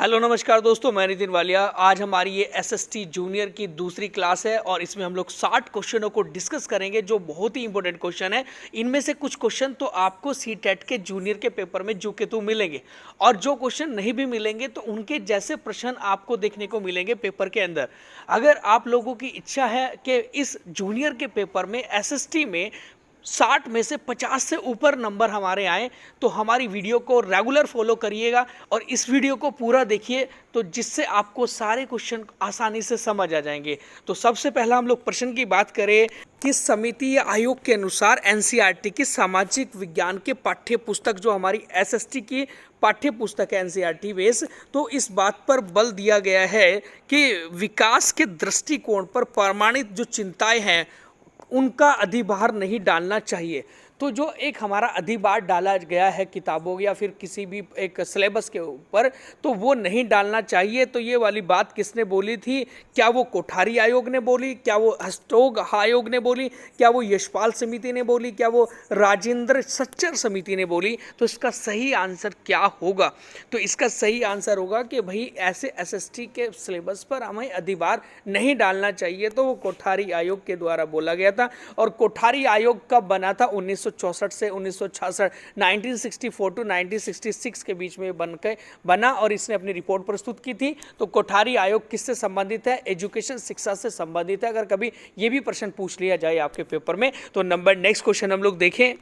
Hello नमस्कार दोस्तों, मैं नितिन वालिया। आज हमारी ये एसएसटी जूनियर की दूसरी क्लास है और इसमें हम लोग 60 क्वेश्चनों को डिस्कस करेंगे जो बहुत ही इंपॉर्टेंट क्वेश्चन है। इनमें से कुछ क्वेश्चन तो आपको सीटेट के जूनियर के पेपर में जो के तू मिलेंगे और जो क्वेश्चन नहीं भी मिलेंगे तो उनके जैसे प्रश्न आपको देखने को मिलेंगे पेपर के अंदर। अगर आप लोगों की इच्छा है कि इस जूनियर के पेपर में एसएसटी में 60 में से 50 से ऊपर नंबर हमारे आए तो हमारी वीडियो को रेगुलर फॉलो करिएगा और इस वीडियो को पूरा देखिए तो जिससे आपको सारे क्वेश्चन आसानी से समझ आ जाएंगे। तो सबसे पहला हम लोग प्रश्न की बात करें, किस समिति या आयोग के अनुसार एनसीईआरटी की सामाजिक विज्ञान के पाठ्य पुस्तक जो हमारी एसएसटी की पाठ्य पुस्तक है एनसीईआरटी बेस, तो इस बात पर बल दिया गया है कि विकास के दृष्टिकोण पर प्रमाणित जो चिंताएं हैं उनका अधिभार नहीं डालना चाहिए। तो जो एक हमारा अधिभार डाला गया है किताबों या फिर किसी भी एक सिलेबस के ऊपर, तो वो नहीं डालना चाहिए। तो ये वाली बात किसने बोली थी? क्या वो कोठारी आयोग ने बोली, क्या वो हस्टोग आयोग ने बोली, क्या वो यशपाल समिति ने बोली, क्या वो राजेंद्र सच्चर समिति ने बोली? तो इसका सही आंसर क्या होगा? तो इसका सही आंसर होगा कि भाई ऐसे एसएसटी के सिलेबस पर हमें अधिभार नहीं डालना चाहिए। तो वो कोठारी आयोग के द्वारा बोला गया था। और कोठारी आयोग कब बना था? 1964 से 1966, 1964 टू 1966 के बीच में बना और इसने अपनी रिपोर्ट प्रस्तुत की थी। तो कोठारी आयोग किससे संबंधित है? एजुकेशन, शिक्षा से संबंधित है। अगर कभी ये भी प्रश्न पूछ लिया जाए आपके पेपर में तो नंबर नेक्स्ट क्वेश्चन हम लोग देखें।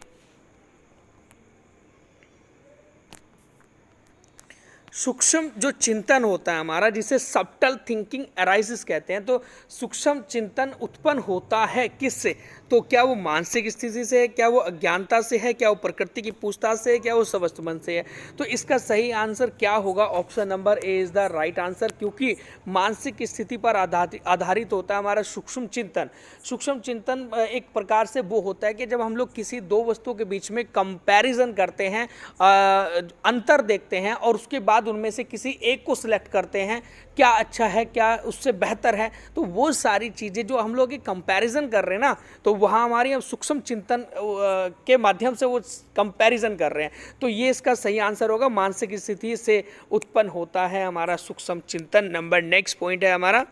सूक्ष्म जो चिंतन होता है हमारा, जिसे सबटल थिंकिंग अराइजेस कहते हैं, तो सूक्ष्म चिंतन उत्पन्न होता है किससे? तो क्या वो मानसिक स्थिति से है, क्या वो अज्ञानता से है, क्या वो प्रकृति की पूछताछ से है, क्या वो स्वस्थ मन से है? तो इसका सही आंसर क्या होगा? Option number A is the right answer, क्योंकि मानसिक स्थिति पर आधारित होता है हमारा सूक्ष्म चिंतन। सूक्ष्म चिंतन एक प्रकार से वो होता है कि जब हम लोग किसी दो वस्तुओं के बीच में कंपैरिजन करते हैं, अंतर देखते हैं और उसके बाद उनमें से किसी एक को सिलेक्ट करते हैं, क्या अच्छा है, क्या उससे बेहतर है, तो वो सारी चीज़ें जो हम लोग कंपैरिजन कर रहे हैं ना, तो वहाँ हमारी हम सूक्ष्म चिंतन के माध्यम से वो कंपैरिजन कर रहे हैं। तो ये इसका सही आंसर होगा, मानसिक स्थिति से उत्पन्न होता है हमारा सूक्ष्म चिंतन। नंबर नेक्स्ट पॉइंट है हमारा,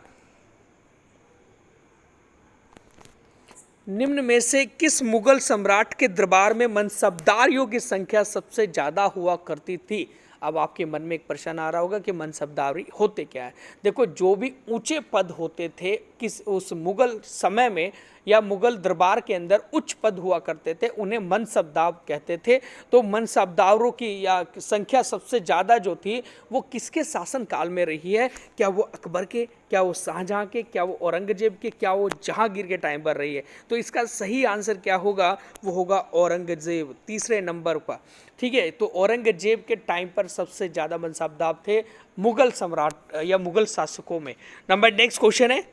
निम्न में से किस मुगल सम्राट के दरबार में मनसबदारियों की संख्या सबसे ज़्यादा हुआ करती थी? अब आपके मन में एक प्रश्न आ रहा होगा कि मनसबदारी होते क्या है। देखो, जो भी ऊंचे पद होते थे किस उस मुगल समय में या मुगल दरबार के अंदर उच्च पद हुआ करते थे, उन्हें मनसबदार कहते थे। तो मनसबदारों की या संख्या सबसे ज़्यादा जो थी वो किसके शासन काल में रही है? क्या वो अकबर के, क्या वो शाहजहाँ के, क्या वो औरंगजेब के, क्या वो जहांगीर के टाइम पर रही है? तो इसका सही आंसर क्या होगा? वो होगा औरंगजेब, तीसरे नंबर पर। ठीक है, तो औरंगजेब के टाइम पर सबसे ज़्यादा मनसबदार थे मुगल सम्राट या मुगल शासकों में। नंबर नेक्स्ट क्वेश्चन है,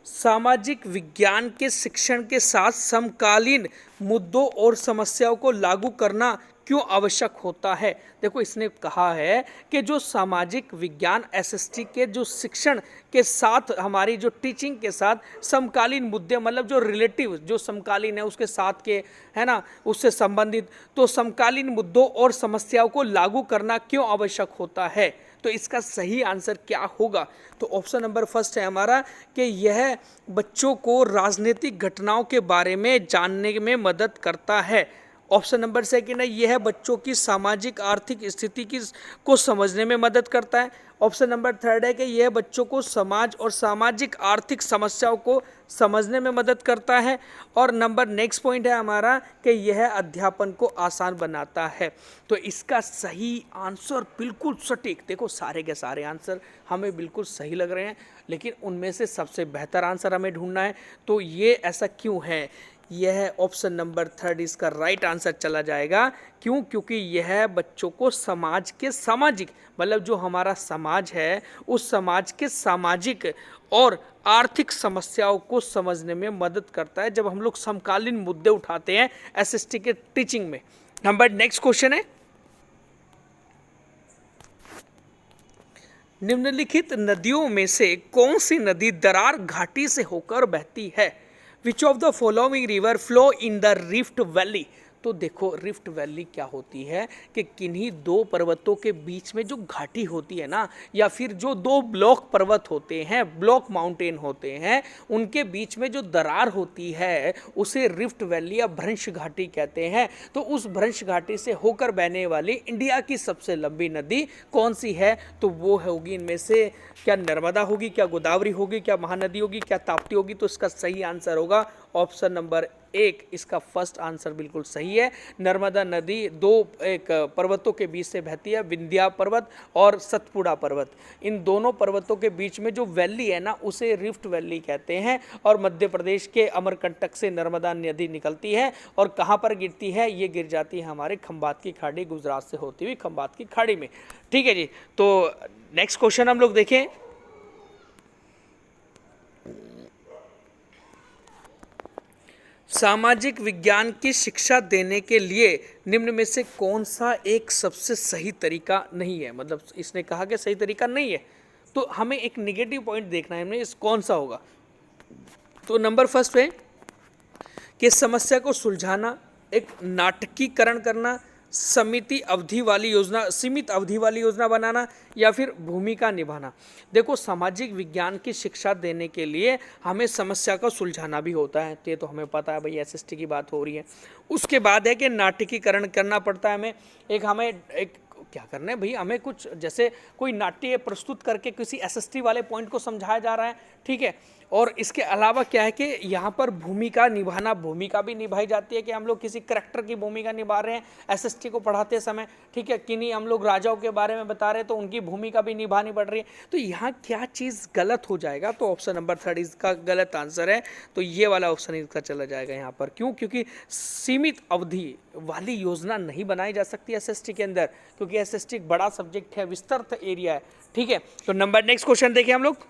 सामाजिक विज्ञान के शिक्षण के साथ समकालीन मुद्दों और समस्याओं को लागू करना क्यों आवश्यक होता है? देखो, इसने कहा है कि जो सामाजिक विज्ञान एसएसटी के जो शिक्षण के साथ, हमारी जो टीचिंग के साथ समकालीन मुद्दे, मतलब जो रिलेटिव, जो समकालीन है उसके साथ के, है ना, उससे संबंधित, तो समकालीन मुद्दों और समस्याओं को लागू करना क्यों आवश्यक होता है? तो इसका सही आंसर क्या होगा? तो ऑप्शन नंबर फर्स्ट है हमारा कि यह बच्चों को राजनीतिक घटनाओं के बारे में जानने में मदद करता है। ऑप्शन नंबर सेकंड है, यह बच्चों की सामाजिक आर्थिक स्थिति को समझने में मदद करता है। ऑप्शन नंबर थर्ड है कि यह बच्चों को समाज और सामाजिक आर्थिक समस्याओं को समझने में मदद करता है। और नंबर नेक्स्ट पॉइंट है हमारा कि यह अध्यापन को आसान बनाता है। तो इसका सही आंसर बिल्कुल सटीक, देखो सारे के सारे आंसर हमें बिल्कुल सही लग रहे हैं, लेकिन उनमें से सबसे बेहतर आंसर हमें ढूंढना है। तो ये ऐसा क्यों है? यह ऑप्शन नंबर थर्ड इसका राइट आंसर चला जाएगा। क्यों? क्योंकि यह बच्चों को समाज के सामाजिक, मतलब जो हमारा समाज है उस समाज के सामाजिक और आर्थिक समस्याओं को समझने में मदद करता है जब हम लोग समकालीन मुद्दे उठाते हैं एसएसटी के टीचिंग में। नंबर नेक्स्ट क्वेश्चन है, निम्नलिखित नदियों में से कौन सी नदी दरार घाटी से होकर बहती है? Which of the following river flow in the rift valley? तो देखो रिफ्ट वैली क्या होती है कि किन्हीं दो पर्वतों के बीच में जो घाटी होती है ना, या फिर जो दो ब्लॉक पर्वत होते हैं, ब्लॉक माउंटेन होते हैं, उनके बीच में जो दरार होती है उसे रिफ्ट वैली या भ्रंश घाटी कहते हैं। तो उस भ्रंश घाटी से होकर बहने वाली इंडिया की सबसे लंबी नदी कौन सी है? तो वो होगी इनमें से, क्या नर्मदा होगी, क्या गोदावरी होगी, क्या महानदी होगी, क्या ताप्ती होगी? तो इसका सही आंसर होगा ऑप्शन नंबर 1। इसका फर्स्ट आंसर बिल्कुल सही है। नर्मदा नदी दो एक पर्वतों के बीच से बहती है, विंध्या पर्वत और सतपुड़ा पर्वत। इन दोनों पर्वतों के बीच में जो वैली है ना, उसे रिफ्ट वैली कहते हैं। और मध्य प्रदेश के अमरकंटक से नर्मदा नदी निकलती है और कहाँ पर गिरती है? ये गिर जाती है हमारे खंबात की खाड़ी, गुजरात से होती हुई खंबात की खाड़ी में। ठीक है जी, तो नेक्स्ट क्वेश्चन हम लोग देखें। सामाजिक विज्ञान की शिक्षा देने के लिए निम्न में से कौन सा एक सबसे सही तरीका नहीं है? मतलब इसने कहा कि सही तरीका नहीं है, तो हमें एक निगेटिव पॉइंट देखना है, हमें इस कौन सा होगा। तो नंबर फर्स्ट है कि समस्या को सुलझाना, एक नाटकीकरण करना, सीमित अवधि वाली योजना बनाना, या फिर भूमिका निभाना। देखो सामाजिक विज्ञान की शिक्षा देने के लिए हमें समस्या को सुलझाना भी होता है, ये तो हमें पता है भाई, एसएसटी की बात हो रही है। उसके बाद है कि नाटकीकरण करना पड़ता है हमें एक क्या करना है भाई, हमें कुछ जैसे कोई नाट्य प्रस्तुत करके किसी एसएसटी वाले पॉइंट को समझाया जा रहा है, ठीक है। और इसके अलावा क्या है कि यहाँ पर भूमिका निभाना, भूमिका भी निभाई जाती है कि हम लोग किसी करैक्टर की भूमिका निभा रहे हैं एसएसटी को पढ़ाते समय, ठीक है। किन्हीं हम लोग राजाओं के बारे में बता रहे हैं तो उनकी भूमिका भी निभानी पड़ रही है। तो यहाँ क्या चीज़ गलत हो जाएगा? तो ऑप्शन नंबर 3 इसका गलत आंसर है। तो ये वाला ऑप्शन इसका चला जाएगा यहाँ पर। क्यों? क्योंकि सीमित अवधि वाली योजना नहीं बनाई जा सकती एसएसटी के अंदर, क्योंकि एसएसटी एक बड़ा सब्जेक्ट है, विस्तृत एरिया है, ठीक है। तो नंबर नेक्स्ट क्वेश्चन देखिए हम लोग।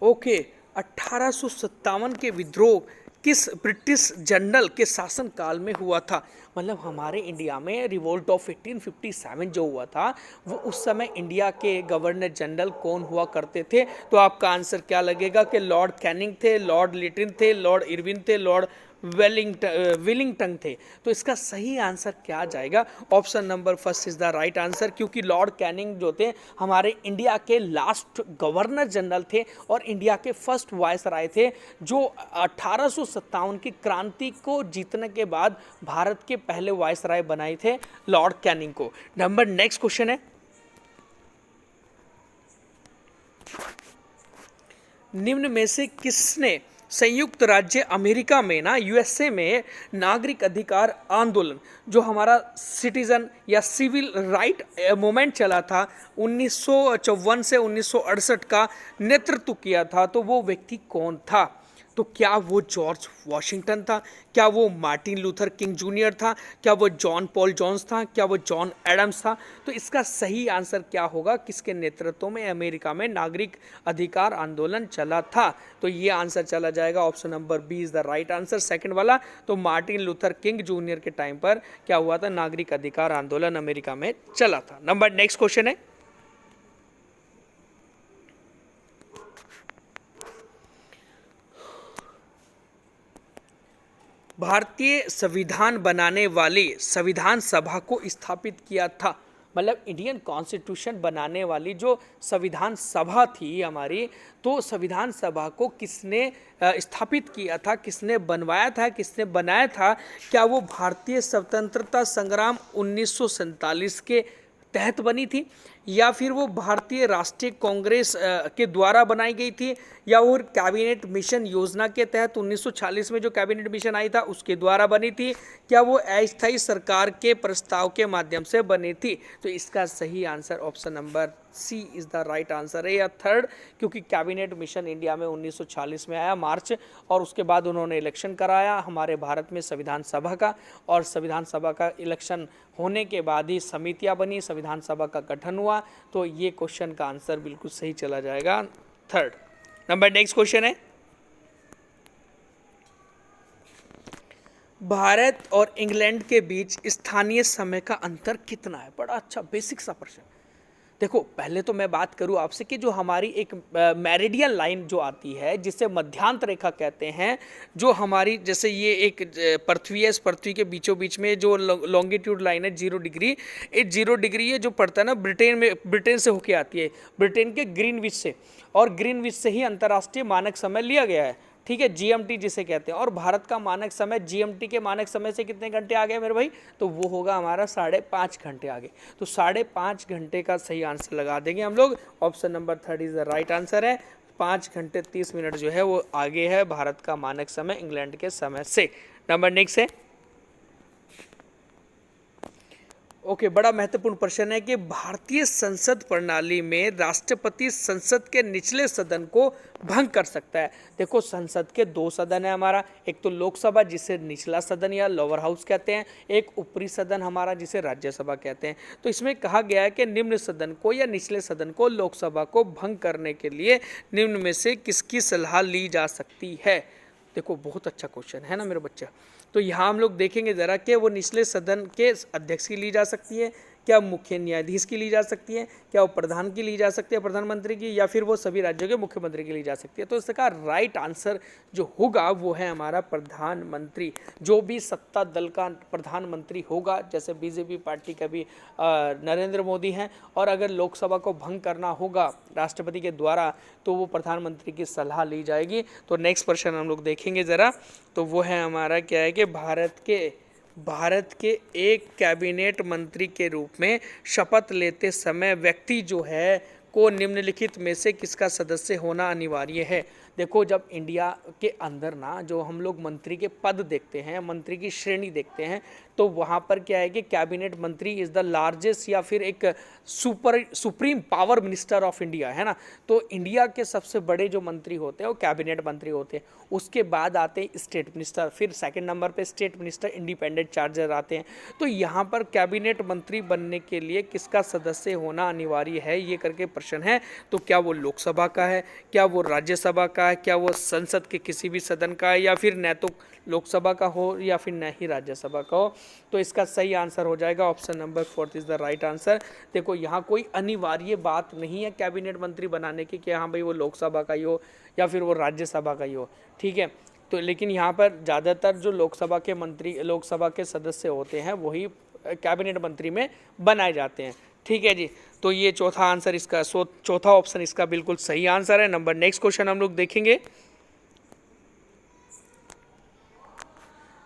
ओके, 1857 के विद्रोह किस ब्रिटिश जनरल के शासन काल में हुआ था? मतलब हमारे इंडिया में रिवोल्ट ऑफ 1857 जो हुआ था, वो उस समय इंडिया के गवर्नर जनरल कौन हुआ करते थे? तो आपका आंसर क्या लगेगा कि लॉर्ड कैनिंग थे, लॉर्ड लिटिन थे, लॉर्ड इरविन थे, लॉर्ड विलिंगटन थे। तो इसका सही आंसर क्या आ जाएगा? Option number first is the right answer, क्योंकि लॉर्ड कैनिंग जो थे हमारे इंडिया के लास्ट गवर्नर जनरल थे और इंडिया के फर्स्ट वायसराय थे, जो 1857 की क्रांति को जीतने के बाद भारत के पहले वायसराय बनाए थे लॉर्ड कैनिंग को। नंबर नेक्स्ट क्वेश्चन है, निम्न में से किसने संयुक्त राज्य अमेरिका में ना, यूएसए में नागरिक अधिकार आंदोलन, जो हमारा सिटीजन या सिविल राइट मूवमेंट चला था 1954 से 1968 का, नेतृत्व किया था? तो वो व्यक्ति कौन था? तो क्या वो जॉर्ज वॉशिंगटन था? क्या वो मार्टिन लूथर किंग जूनियर था? क्या वो जॉन पॉल जोन्स था? क्या वो जॉन एडम्स था? तो इसका सही आंसर क्या होगा? किसके नेतृत्व में अमेरिका में नागरिक अधिकार आंदोलन चला था? तो ये आंसर चला जाएगा option number B is the right answer, second वाला। तो मार्टिन लूथर किंग जूनियर के टाइम पर क्या हुआ था? नागरिक अधिकार आंदोलन अमेरिका में चला था। नंबर नेक्स्ट क्वेश्चन है, भारतीय संविधान बनाने वाली संविधान सभा को स्थापित किया था? मतलब इंडियन कॉन्स्टिट्यूशन बनाने वाली जो संविधान सभा थी हमारी, तो संविधान सभा को किसने स्थापित किया था, किसने बनवाया था, किसने बनाया था? क्या वो भारतीय स्वतंत्रता संग्राम 1947 के तहत बनी थी, या फिर वो भारतीय राष्ट्रीय कांग्रेस के द्वारा बनाई गई थी, या वो कैबिनेट मिशन योजना के तहत 1946 में जो कैबिनेट मिशन आई था उसके द्वारा बनी थी? क्या वो अस्थायी सरकार के प्रस्ताव के माध्यम से बनी थी? तो इसका सही answer option number C is the right answer है, या थर्ड, क्योंकि कैबिनेट मिशन इंडिया में 1946 में आया मार्च, और उसके बाद उन्होंने इलेक्शन कराया हमारे भारत में संविधान सभा का, और संविधान सभा का इलेक्शन होने के बाद ही समितियां बनी, संविधान सभा का गठन हुआ। तो ये क्वेश्चन का आंसर बिल्कुल सही चला जाएगा, थर्ड। नंबर नेक्स्ट क्वेश्चन है, भारत और इंग्लैंड के बीच स्थानीय समय का अंतर कितना है? बड़ा अच्छा बेसिक सा प्रश्न। देखो पहले तो मैं बात करूं आपसे कि जो हमारी एक मेरिडियन लाइन जो आती है जिसे मध्यांतर रेखा कहते हैं, जो हमारी जैसे ये एक पृथ्वी है, इस पृथ्वी के बीचों बीच में जो लॉन्गिट्यूड लाइन है 0 डिग्री, इस 0 डिग्री ये जो पड़ता है ना ब्रिटेन से होके आती है, ब्रिटेन के ग्रीनविच से, और ग्रीनविच से ही अंतर्राष्ट्रीय मानक समय लिया गया है, ठीक है, जीएमटी जिसे कहते हैं। और भारत का मानक समय जीएमटी के मानक समय से कितने घंटे आगे मेरे भाई, तो वो होगा हमारा 5.5 घंटे आगे। तो 5.5 घंटे का सही आंसर लगा देंगे हम लोग। Option number 3 is the right answer है। 5 घंटे 30 मिनट जो है वो आगे है भारत का मानक समय इंग्लैंड के समय से। नंबर नेक्स्ट है, ओके, बड़ा महत्वपूर्ण प्रश्न है कि भारतीय संसद प्रणाली में राष्ट्रपति संसद के निचले सदन को भंग कर सकता है। देखो संसद के 2 सदन है हमारा, एक तो लोकसभा जिसे निचला सदन या लोअर हाउस कहते हैं, एक ऊपरी सदन हमारा जिसे राज्यसभा कहते हैं। तो इसमें कहा गया है कि निम्न सदन को या निचले सदन को लोकसभा को भंग करने के लिए निम्न में से किसकी सलाह ली जा सकती है। देखो बहुत अच्छा क्वेश्चन है ना मेरे बच्चा। तो यहाँ हम लोग देखेंगे ज़रा कि वो निचले सदन के अध्यक्ष की ली जा सकती है, क्या मुख्य न्यायाधीश की ली जा सकती है, क्या वो प्रधान की ली जा सकती है, प्रधानमंत्री की, या फिर वो सभी राज्यों के मुख्यमंत्री की ली जा सकती है। तो इसका राइट आंसर जो होगा वो है हमारा प्रधानमंत्री। जो भी सत्ता दल का प्रधानमंत्री होगा, जैसे बीजेपी पार्टी का भी नरेंद्र मोदी हैं, और अगर लोकसभा को भंग करना होगा राष्ट्रपति के द्वारा तो वो प्रधानमंत्री की सलाह ली जाएगी। तो नेक्स्ट प्रश्न हम लोग देखेंगे ज़रा, तो वो है हमारा क्या है कि भारत के एक कैबिनेट मंत्री के रूप में शपथ लेते समय व्यक्ति जो है को निम्नलिखित में से किसका सदस्य होना अनिवार्य है। देखो जब इंडिया के अंदर ना जो हम लोग मंत्री के पद देखते हैं, मंत्री की श्रेणी देखते हैं, तो वहाँ पर क्या है कि कैबिनेट मंत्री इज़ द लार्जेस्ट या फिर एक supreme power minister of India, है ना। तो इंडिया के सबसे बड़े जो मंत्री होते हैं वो कैबिनेट मंत्री होते हैं। उसके बाद आते हैं स्टेट मिनिस्टर, फिर सेकंड नंबर पे स्टेट मिनिस्टर इंडिपेंडेंट चार्जर आते हैं। तो यहाँ पर कैबिनेट मंत्री बनने के लिए किसका सदस्य होना अनिवार्य है ये करके प्रश्न है। तो क्या वो लोकसभा का है, क्या वो राज्यसभा का है, क्या वो संसद के किसी भी सदन का है, या फिर न तो लोकसभा का हो या फिर न ही राज्यसभा का हो। तो इसका सही आंसर हो जाएगा option number 4 is the right answer. देखो यहाँ कोई अनिवार्य बात नहीं है कैबिनेट मंत्री बनाने की कि हाँ भाई वो लोकसभा का ही हो या फिर वो राज्यसभा का ही हो, ठीक है। तो लेकिन यहाँ पर ज़्यादातर जो लोकसभा के सदस्य होते हैं वही कैबिनेट मंत्री में बनाए जाते हैं, ठीक है जी। तो ये चौथा आंसर इसका, चौथा ऑप्शन इसका बिल्कुल सही आंसर है। नंबर नेक्स्ट क्वेश्चन हम लोग देखेंगे,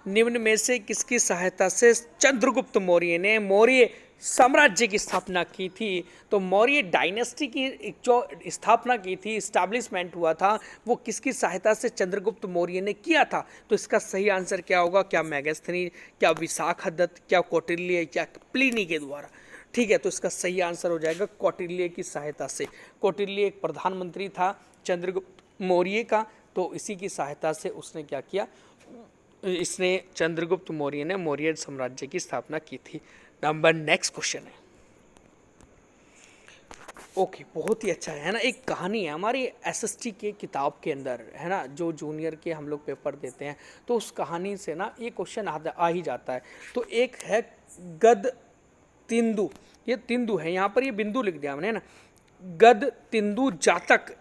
निम्न में से किसकी सहायता से चंद्रगुप्त मौर्य ने मौर्य साम्राज्य की स्थापना की थी। तो मौर्य डायनेस्टी की जो स्थापना की थी, इस्टेब्लिशमेंट हुआ था, वो किसकी सहायता से चंद्रगुप्त मौर्य ने किया था। तो इसका सही आंसर क्या होगा, क्या मेगास्थनी, क्या विशाखादत्त, क्या कौटिल्य, क्या प्लिनी के द्वारा, ठीक है। तो इसका सही आंसर हो जाएगा कौटिल्य की सहायता से। कौटिल्य एक प्रधानमंत्री था चंद्रगुप्त मौर्य का, तो इसी की सहायता से उसने क्या किया, इसने चंद्रगुप्त मौर्य ने मौर्य साम्राज्य की स्थापना की थी। नंबर नेक्स्ट क्वेश्चन है, ओके, बहुत ही अच्छा है ना। एक कहानी है हमारी एसएसटी के किताब के अंदर, है ना, जो जूनियर के हम लोग पेपर देते हैं, तो उस कहानी से ना ये क्वेश्चन आ ही जाता है। तो एक है गद तिंदु, ये तिंदु है, यहाँ पर ये बिंदु लिख दिया हमने ना। गद तिंदु जातक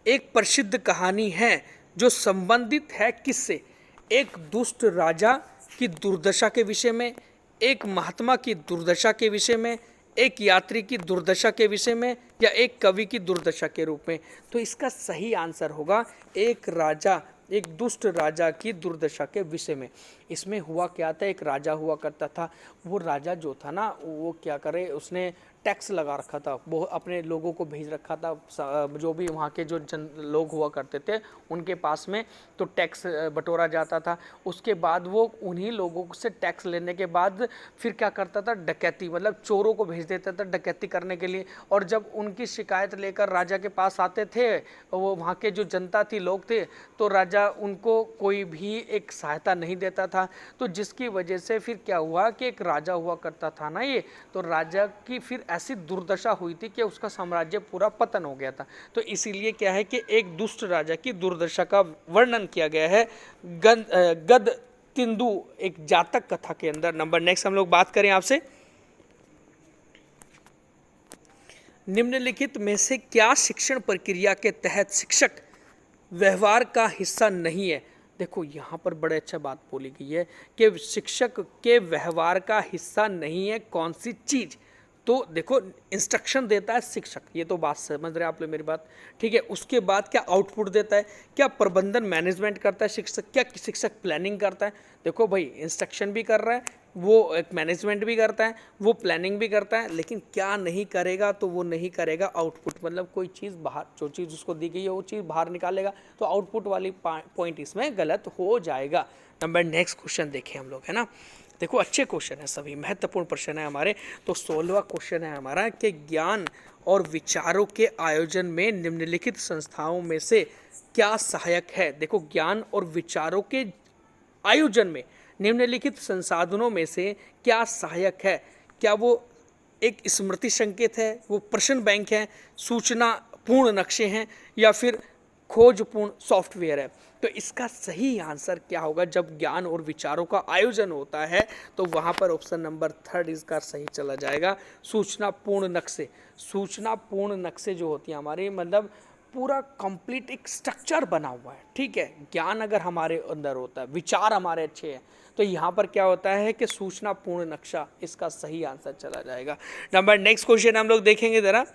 एक प्रसिद्ध कहानी है जो संबंधित है किससे, एक दुष्ट राजा की दुर्दशा के विषय में, एक महात्मा की दुर्दशा के विषय में, एक यात्री की दुर्दशा के विषय में, या एक कवि की दुर्दशा के रूप में। तो इसका सही आंसर होगा एक दुष्ट राजा की दुर्दशा के विषय में। इसमें हुआ क्या था, एक राजा हुआ करता था, वो राजा जो था ना वो क्या करे, उसने टैक्स लगा रखा था, वो अपने लोगों को भेज रखा था, जो भी वहाँ के जो लोग हुआ करते थे उनके पास में, तो टैक्स बटोरा जाता था। उसके बाद वो उन्हीं लोगों से टैक्स लेने के बाद फिर क्या करता था, डकैती, मतलब चोरों को भेज देता था डकैती करने के लिए। और जब उनकी शिकायत लेकर राजा के पास आते थे, वो वहाँ के जो जनता थी, लोग थे, तो राजा उनको कोई भी एक सहायता नहीं देता था। तो जिसकी वजह से फिर क्या हुआ कि एक राजा हुआ करता था ना ये, तो राजा की फिर ऐसी दुर्दशा हुई थी कि उसका साम्राज्य पूरा पतन हो गया था। तो इसीलिए क्या है कि एक दुष्ट राजा की दुर्दशा का वर्णन किया गया है गद तिंदु एक जातक कथा के अंदर। नंबर नेक्स्ट हम लोग बात करें आपसे, निम्नलिखित में से क्या शिक्षण प्रक्रिया के तहत शिक्षक व्यवहार का हिस्सा नहीं है? देखो यहाँ पर बड़े अच्छा बात बोली गई है कि शिक्षक के व्यवहार का हिस्सा नहीं है कौन सी चीज़। तो देखो इंस्ट्रक्शन देता है शिक्षक, ये तो बात समझ रहे हैं आप लोग मेरी बात, ठीक है। उसके बाद क्या आउटपुट देता है, क्या प्रबंधन मैनेजमेंट करता है शिक्षक, क्या शिक्षक प्लानिंग करता है? देखो भाई इंस्ट्रक्शन भी कर रहा है, वो एक मैनेजमेंट भी करता है, वो प्लानिंग भी करता है, लेकिन क्या नहीं करेगा तो वो नहीं करेगा आउटपुट, मतलब कोई चीज़ बाहर, जो चीज़ उसको दी गई है वो चीज़ बाहर निकालेगा, तो आउटपुट वाली पॉइंट इसमें गलत हो जाएगा। नंबर नेक्स्ट क्वेश्चन देखें हम लोग, है ना। देखो अच्छे क्वेश्चन है, सभी महत्वपूर्ण प्रश्न है हमारे। तो 16वां क्वेश्चन है हमारा कि ज्ञान और विचारों के आयोजन में निम्नलिखित संस्थाओं में से क्या सहायक है? देखो ज्ञान और विचारों के आयोजन में निम्नलिखित संसाधनों में से क्या सहायक है? क्या वो एक स्मृति संकेत है, वो प्रश्न बैंक है, सूचना पूर्ण नक्शे हैं, या फिर खोजपूर्ण सॉफ्टवेयर है? तो इसका सही आंसर क्या होगा? जब ज्ञान और विचारों का आयोजन होता है तो वहाँ पर ऑप्शन नंबर 3 इसका सही चला जाएगा, सूचना पूर्ण नक्शे। सूचना पूर्ण नक्शे जो होती है हमारी, मतलब पूरा कंप्लीट एक स्ट्रक्चर बना हुआ है, ठीक है। ज्ञान अगर हमारे अंदर होता है, विचार हमारे अच्छे हैं, तो यहाँ पर क्या होता है कि सूचना पूर्ण नक्शा इसका सही आंसर चला जाएगा। नंबर नेक्स्ट क्वेश्चन हम लोग देखेंगे जरा,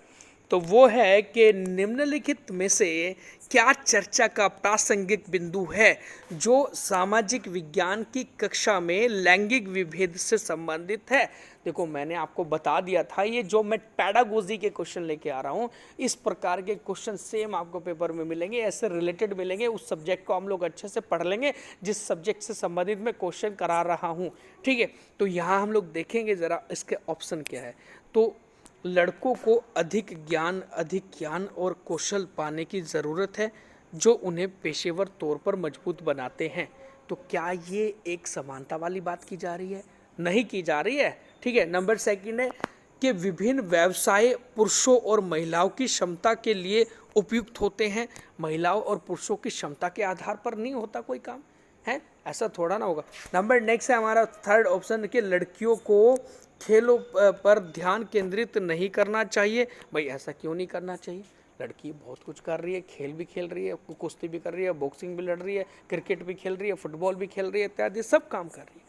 तो वो है कि निम्नलिखित में से क्या चर्चा का प्रासंगिक बिंदु है जो सामाजिक विज्ञान की कक्षा में लैंगिक विभेद से संबंधित है? देखो मैंने आपको बता दिया था, ये जो मैं पैडागोजी के क्वेश्चन लेके आ रहा हूँ, इस प्रकार के क्वेश्चन सेम आपको पेपर में मिलेंगे, ऐसे रिलेटेड मिलेंगे। उस सब्जेक्ट को हम लोग अच्छे से पढ़ लेंगे जिस सब्जेक्ट से संबंधित मैं क्वेश्चन करा रहा हूँ, ठीक है। तो यहाँ हम लोग देखेंगे ज़रा इसके ऑप्शन क्या है। तो लड़कों को अधिक ज्ञान और कौशल पाने की ज़रूरत है जो उन्हें पेशेवर तौर पर मजबूत बनाते हैं। तो क्या ये एक समानता वाली बात की जा रही है? नहीं की जा रही है, ठीक है। नंबर सेकंड है कि विभिन्न व्यवसाय पुरुषों और महिलाओं की क्षमता के लिए उपयुक्त होते हैं। महिलाओं और पुरुषों की क्षमता के आधार पर नहीं होता कोई काम, है ऐसा थोड़ा ना होगा। नंबर नेक्स्ट है हमारा थर्ड ऑप्शन कि लड़कियों को खेलों पर ध्यान केंद्रित नहीं करना चाहिए। भाई ऐसा क्यों नहीं करना चाहिए? लड़की बहुत कुछ कर रही है, खेल भी खेल रही है, कुश्ती भी कर रही है, बॉक्सिंग भी लड़ रही है, क्रिकेट भी खेल रही है, फुटबॉल भी खेल रही है, इत्यादि सब काम कर रही है।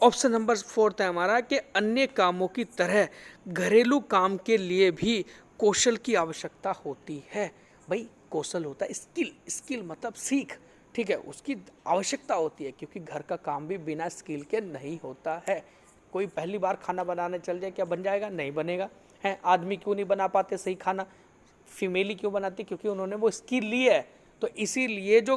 ऑप्शन नंबर 4 है हमारा कि अन्य कामों की तरह घरेलू काम के लिए भी कौशल की आवश्यकता होती है। भाई कौशल होता है स्किल, स्किल मतलब सीख, ठीक है, उसकी आवश्यकता होती है, क्योंकि घर का काम भी बिना स्किल के नहीं होता है। कोई पहली बार खाना बनाने चल जाए क्या बन जाएगा? नहीं बनेगा, है। आदमी क्यों नहीं बना पाते सही खाना? फीमेल ही क्यों बनाती? क्योंकि उन्होंने वो स्किल ली है। तो इसीलिए जो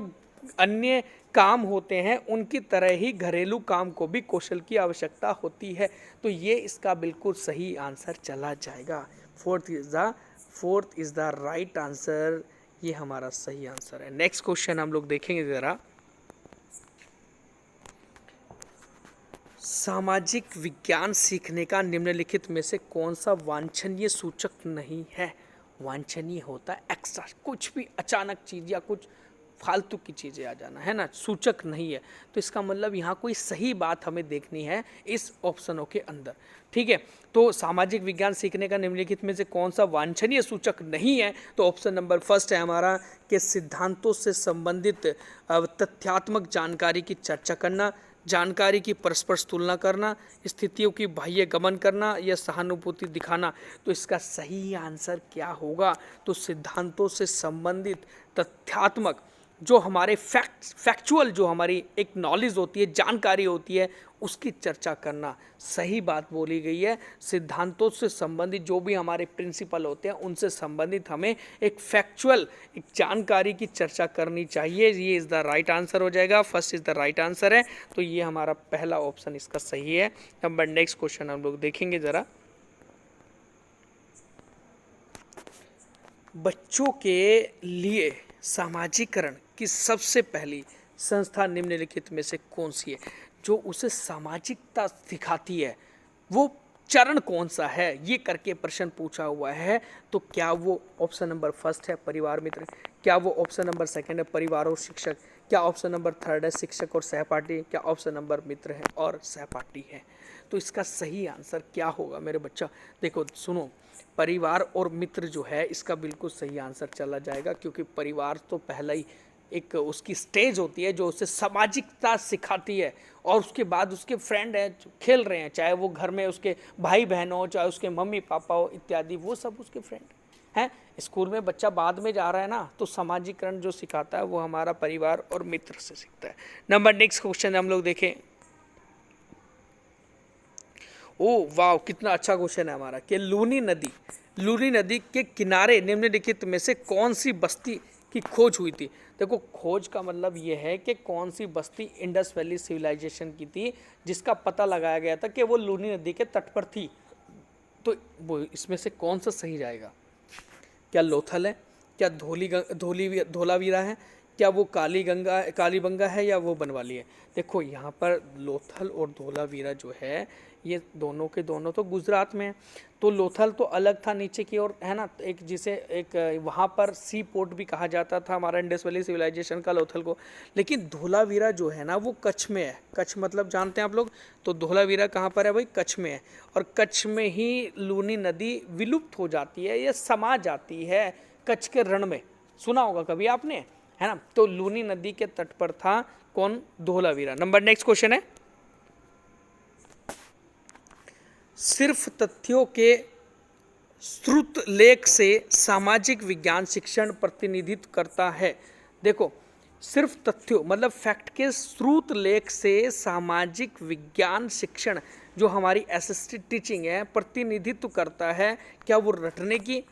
अन्य काम होते हैं उनकी तरह ही घरेलू काम को भी कौशल की आवश्यकता होती है। तो ये इसका बिल्कुल सही आंसर चला जाएगा। Fourth is the right answer, ये हमारा सही आंसर है। नेक्स्ट क्वेश्चन हम लोग देखेंगे जरा, सामाजिक विज्ञान सीखने का निम्नलिखित में से कौन सा वांछनीय सूचक नहीं है? वांछनीय होता है एक्स्ट्रा, कुछ भी अचानक चीज़ या कुछ फालतू की चीज़ें आ जाना, है ना, सूचक नहीं है। तो इसका मतलब यहाँ कोई सही बात हमें देखनी है इस ऑप्शनों के अंदर, ठीक है। तो सामाजिक विज्ञान सीखने का निम्नलिखित में से कौन सा वांछनीय सूचक नहीं है? तो ऑप्शन नंबर 1 है हमारा कि सिद्धांतों से संबंधित तथ्यात्मक जानकारी की चर्चा करना, जानकारी की परस्पर तुलना करना, स्थितियों की बाह्य गमन करना या सहानुभूति दिखाना। तो इसका सही आंसर क्या होगा? तो सिद्धांतों से संबंधित तथ्यात्मक जो हमारे फैक्चुअल जो हमारी एक नॉलेज होती है, जानकारी होती है, उसकी चर्चा करना। सही बात बोली गई है। सिद्धांतों से संबंधित जो भी हमारे प्रिंसिपल होते हैं उनसे संबंधित हमें एक फैक्चुअल एक जानकारी की चर्चा करनी चाहिए। ये इज़ द राइट आंसर हो जाएगा। First is the right answer है। तो ये हमारा पहला ऑप्शन इसका सही है। नंबर नेक्स्ट क्वेश्चन हम लोग देखेंगे ज़रा, बच्चों के लिए सामाजिकरण की सबसे पहली संस्था निम्नलिखित में से कौन सी है जो उसे सामाजिकता सिखाती है? वो चरण कौन सा है, ये करके प्रश्न पूछा हुआ है। तो क्या वो ऑप्शन नंबर 1 है परिवार मित्र, क्या वो ऑप्शन नंबर 2 है परिवार और शिक्षक, क्या ऑप्शन नंबर थर्ड है शिक्षक और सहपाठी? क्या ऑप्शन नंबर मित्र है और सहपाठी है? तो इसका सही आंसर क्या होगा मेरे बच्चा? देखो सुनो, परिवार और मित्र जो है इसका बिल्कुल सही आंसर चला जाएगा, क्योंकि परिवार तो पहला ही एक उसकी स्टेज होती है जो उसे सामाजिकता सिखाती है, और उसके बाद उसके फ्रेंड हैं जो खेल रहे हैं, चाहे वो घर में उसके भाई बहन हो, चाहे उसके मम्मी पापा हो इत्यादि, वो सब उसके फ्रेंड हैं। स्कूल में बच्चा बाद में जा रहा है ना, तो सामाजिकरण जो सिखाता है वो हमारा परिवार और मित्र से सीखता है। नंबर नेक्स्ट क्वेश्चन हम लोग देखें। ओ वाह, कितना अच्छा क्वेश्चन है हमारा कि लूनी नदी के किनारे निम्नलिखित में से कौन सी बस्ती की खोज हुई थी? देखो, खोज का मतलब ये है कि कौन सी बस्ती इंडस वैली सिविलाइजेशन की थी जिसका पता लगाया गया था कि वो लूनी नदी के तट पर थी। तो वो इसमें से कौन सा सही जाएगा? क्या लोथल है? क्या धोलावीरा है? क्या वो कालीबंगा है? या वो बनवाली है? देखो यहाँ पर लोथल और धोलावीरा जो है ये दोनों के दोनों तो गुजरात में है। तो लोथल तो अलग था नीचे की ओर, है ना, एक जिसे एक वहाँ पर सी पोर्ट भी कहा जाता था हमारा इंडस वैली सिविलाइजेशन का, लोथल को। लेकिन धोलावीरा जो है ना वो कच्छ में है। कच्छ मतलब जानते हैं आप लोग? तो धोलावीरा कहाँ पर है भाई? कच्छ में है। और कच्छ में ही लूनी नदी विलुप्त हो जाती है, ये समा जाती है कच्छ के रण में। सुना होगा कभी आपने, है ना? तो लूनी नदी के तट पर था कौन? धोलावीरा। नंबर नेक्स्ट क्वेश्चन है, सिर्फ तथ्यों के श्रुत लेख से सामाजिक विज्ञान शिक्षण प्रतिनिधित्व करता है। देखो, सिर्फ तथ्यों मतलब फैक्ट के श्रुत लेख से सामाजिक विज्ञान शिक्षण जो हमारी एसएसटी टीचिंग है प्रतिनिधित्व करता है। क्या वो रटने की,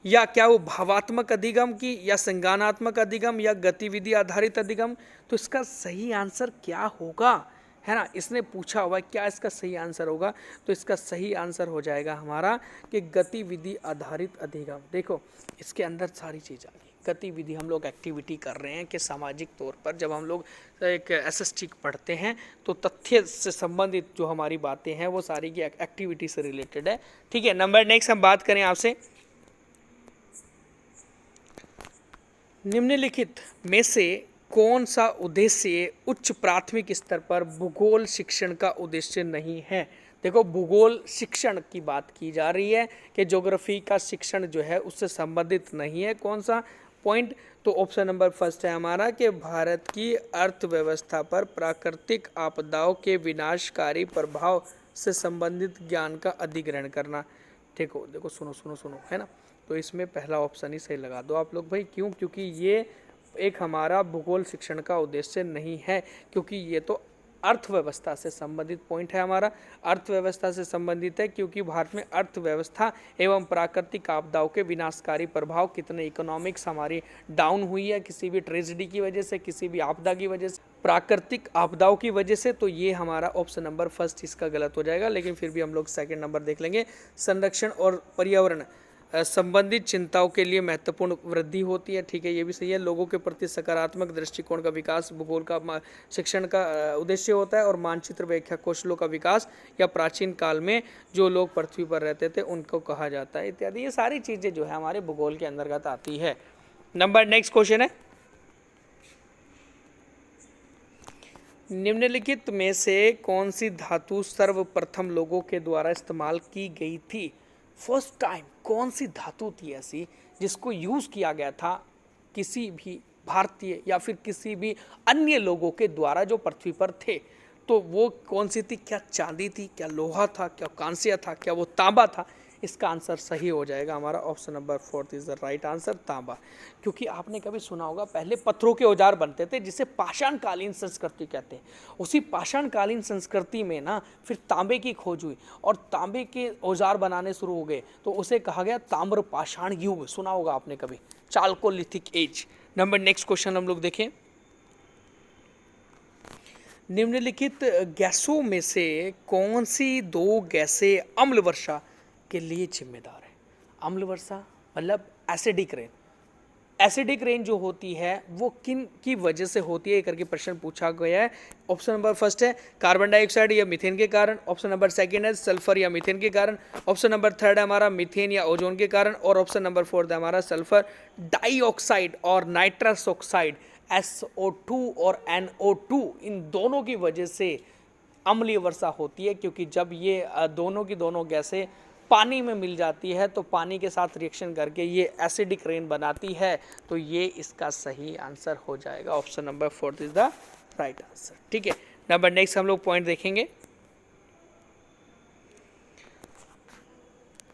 या क्या वो भावात्मक अधिगम की, या संज्ञानात्मक अधिगम, या गतिविधि आधारित अधिगम? तो इसका सही आंसर क्या होगा, है ना? इसने पूछा हुआ क्या इसका सही आंसर होगा? तो इसका सही आंसर हो जाएगा हमारा कि गतिविधि आधारित अधिगम। देखो, इसके अंदर सारी चीज़ आ गई। गतिविधि हम लोग एक्टिविटी कर रहे हैं कि सामाजिक तौर पर जब हम लोग एक एसएसटी पढ़ते हैं तो तथ्य से संबंधित जो हमारी बातें हैं वो सारी की एक्टिविटी से रिलेटेड है। ठीक है, नंबर नेक्स्ट हम बात करें आपसे, निम्नलिखित में से कौन सा उद्देश्य उच्च प्राथमिक स्तर पर भूगोल शिक्षण का उद्देश्य नहीं है? देखो, भूगोल शिक्षण की बात की जा रही है कि ज्योग्राफी का शिक्षण जो है उससे संबंधित नहीं है। कौन सा पॉइंट? तो ऑप्शन नंबर फर्स्ट है हमारा कि भारत की अर्थव्यवस्था पर प्राकृतिक आपदाओं के विनाशकारी प्रभाव से संबंधित ज्ञान का अधिग्रहण करना। देखो देखो, सुनो सुनो सुनो, है ना? तो इसमें पहला ऑप्शन ही सही लगा दो आप लोग भाई। क्यों? क्योंकि ये एक हमारा भूगोल शिक्षण का उद्देश्य नहीं है, क्योंकि ये तो अर्थव्यवस्था से संबंधित पॉइंट है हमारा। अर्थव्यवस्था से संबंधित है क्योंकि भारत में अर्थव्यवस्था एवं प्राकृतिक आपदाओं के विनाशकारी प्रभाव, कितने इकोनॉमिक्स हमारी डाउन हुई है किसी भी ट्रेजेडी की वजह से, किसी भी आपदा की वजह से, प्राकृतिक आपदाओं की वजह से। तो ये हमारा ऑप्शन नंबर फर्स्ट इसका गलत हो जाएगा। लेकिन फिर भी हम लोग सेकेंड नंबर देख लेंगे, संरक्षण और पर्यावरण संबंधित चिंताओं के लिए महत्वपूर्ण वृद्धि होती है। ठीक है, ये भी सही है। लोगों के प्रति सकारात्मक दृष्टिकोण का विकास भूगोल का शिक्षण का उद्देश्य होता है, और मानचित्र व्याख्या कौशलों का विकास, या प्राचीन काल में जो लोग पृथ्वी पर रहते थे उनको कहा जाता है इत्यादि। ये सारी चीज़ें जो है हमारे भूगोल के अंतर्गत आती है। नंबर नेक्स्ट क्वेश्चन है, निम्नलिखित में से कौन सी धातु सर्वप्रथम लोगों के द्वारा इस्तेमाल की गई थी? फर्स्ट टाइम कौन सी धातु थी ऐसी जिसको यूज़ किया गया था किसी भी भारतीय या फिर किसी भी अन्य लोगों के द्वारा जो पृथ्वी पर थे? तो वो कौन सी थी? क्या चांदी थी, क्या लोहा था, क्या कांस्य था, क्या वो तांबा था? इसका आंसर सही हो जाएगा हमारा option number fourth is the right answer, तांबा। क्योंकि आपने कभी सुना होगा पहले पत्थरों के औजार बनते थे जिसे पाषाणकालीन संस्कृति कहते हैं। उसी पाषाणकालीन संस्कृति में ना फिर तांबे की खोज हुई और तांबे के औजार बनाने शुरू हो गए, तो उसे कहा गया ताम्र पाषाण युग। सुना होगा आपने कभी, chalcolithic age. Number next question हम लोग देखें, निम्नलिखित गैसों में से कौन सी दो गैसें अम्ल वर्षा के लिए जिम्मेदार है? अम्ल वर्षा मतलब एसिडिक रेन। एसिडिक रेन जो होती है वो किन की वजह से होती है करके प्रश्न पूछा गया है। ऑप्शन नंबर फर्स्ट है कार्बन डाइऑक्साइड या मीथेन के कारण, ऑप्शन नंबर सेकंड है सल्फर या मीथेन के कारण, ऑप्शन नंबर थर्ड है हमारा मीथेन या ओजोन के कारण, और ऑप्शन नंबर फोर्थ है हमारा सल्फर डाइऑक्साइड और नाइट्रस ऑक्साइड SO2 और NO2 इन दोनों की वजह से अम्लीय वर्षा होती है, क्योंकि जब ये दोनों की दोनों गैसें पानी में मिल जाती है तो पानी के साथ रिएक्शन करके ये एसिडिक रेन बनाती है। तो ये इसका सही आंसर हो जाएगा, option number 4 is the right answer. ठीक है, नंबर नेक्स्ट हम लोग पॉइंट देखेंगे।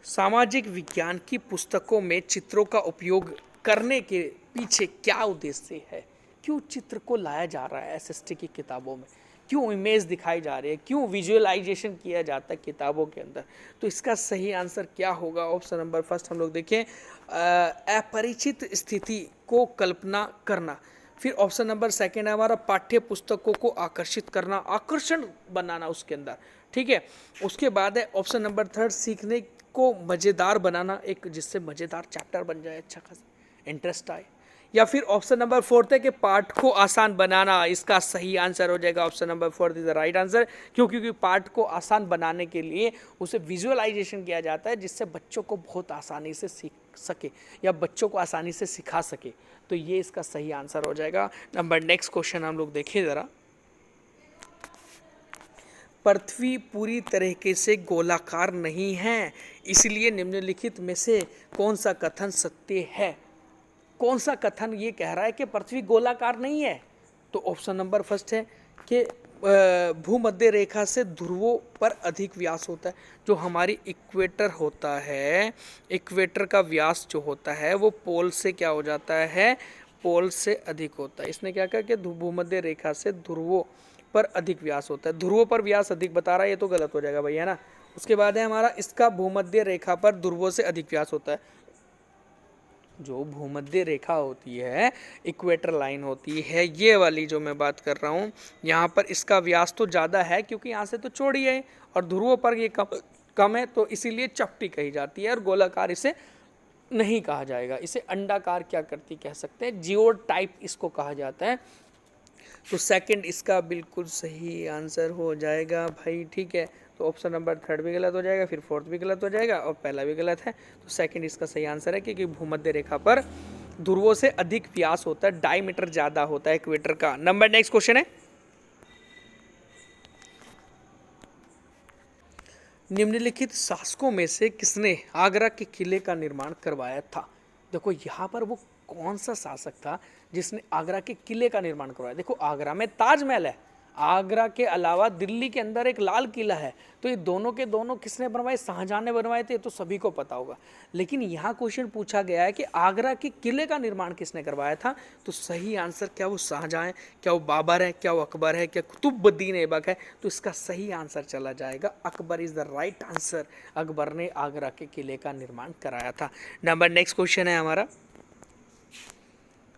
सामाजिक विज्ञान की पुस्तकों में चित्रों का उपयोग करने के पीछे क्या उद्देश्य है? क्यों चित्र को लाया जा रहा है एसएसटी की किताबों में? क्यों इमेज दिखाई जा रही है? क्यों विजुअलाइजेशन किया जाता है किताबों के अंदर? तो इसका सही आंसर क्या होगा? ऑप्शन नंबर फर्स्ट हम लोग देखें, अपरिचित स्थिति को कल्पना करना। फिर ऑप्शन नंबर सेकेंड है हमारा पाठ्य पुस्तकों को आकर्षित करना, आकर्षण बनाना उसके अंदर। ठीक है, उसके बाद है ऑप्शन नंबर थर्ड, सीखने को मज़ेदार बनाना, एक जिससे मज़ेदार चैप्टर बन जाए, अच्छा खासा इंटरेस्ट आए। या फिर ऑप्शन नंबर फोर्थ है कि पाठ को आसान बनाना। इसका सही आंसर हो जाएगा option number fourth is the right answer. क्योंकि पाठ को आसान बनाने के लिए उसे विजुअलाइजेशन किया जाता है, जिससे बच्चों को बहुत आसानी से सीख सके या बच्चों को आसानी से सिखा सके। तो ये इसका सही आंसर हो जाएगा। नंबर नेक्स्ट क्वेश्चन हम लोग देखें ज़रा। पृथ्वी पूरी तरीके से गोलाकार नहीं है, इसलिए निम्नलिखित में से कौन सा कथन सत्य है? कौन सा कथन ये कह रहा है कि पृथ्वी गोलाकार नहीं है? तो ऑप्शन नंबर फर्स्ट है कि भूमध्य रेखा से ध्रुवों पर अधिक व्यास होता है। जो हमारी इक्वेटर होता है, इक्वेटर का व्यास जो होता है वो पोल से क्या हो जाता है? पोल से अधिक होता है। इसने क्या कहा कि भूमध्य रेखा से ध्रुवों पर अधिक व्यास होता है। ध्रुवों पर व्यास अधिक बता रहा है, ये तो गलत हो जाएगा भैया, है ना। उसके बाद है हमारा इसका भूमध्य रेखा पर ध्रुवों से अधिक व्यास होता है। जो भूमध्य रेखा होती है, इक्वेटर लाइन होती है, ये वाली जो मैं बात कर रहा हूँ, यहाँ पर इसका व्यास तो ज़्यादा है क्योंकि यहाँ से तो चौड़ी है, और ध्रुवों पर ये कम है, तो इसीलिए चपटी कही जाती है। और गोलाकार इसे नहीं कहा जाएगा, इसे अंडाकार क्या करती कह सकते हैं, जियो टाइप इसको कहा जाता है। तो सेकंड इसका बिल्कुल सही आंसर हो जाएगा भाई। ठीक है, तो ऑप्शन नंबर थर्ड भी गलत हो जाएगा, फिर फोर्थ भी गलत हो जाएगा और पहला भी गलत है। तो सेकंड इसका सही आंसर है, क्योंकि भूमध्य रेखा पर ध्रुवों से अधिक व्यास होता है, डायमीटर ज़्यादा होता है इक्वेटर का। नंबर नेक्स्ट क्वेश्चन है, निम्नलिखित शासकों में से किसने आगरा के किले का निर्माण करवाया था? देखो यहाँ पर वो कौन सा शासक था जिसने आगरा के किले का निर्माण करवाया? देखो आगरा में ताजमहल है, आगरा के अलावा दिल्ली के अंदर एक लाल किला है, तो ये दोनों के दोनों किसने बनवाए? शाहजहां ने बनवाए थे, तो सभी को पता होगा। लेकिन यहाँ क्वेश्चन पूछा गया है कि आगरा के किले का निर्माण किसने करवाया था? तो सही आंसर क्या वो शाहजहां है, क्या वो बाबर है, क्या वो अकबर है, क्या कुतुबुद्दीन ऐबक है? तो इसका सही आंसर चला जाएगा Akbar is the right answer. Akbar ने आगरा के किले का निर्माण कराया था। नंबर नेक्स्ट क्वेश्चन है हमारा,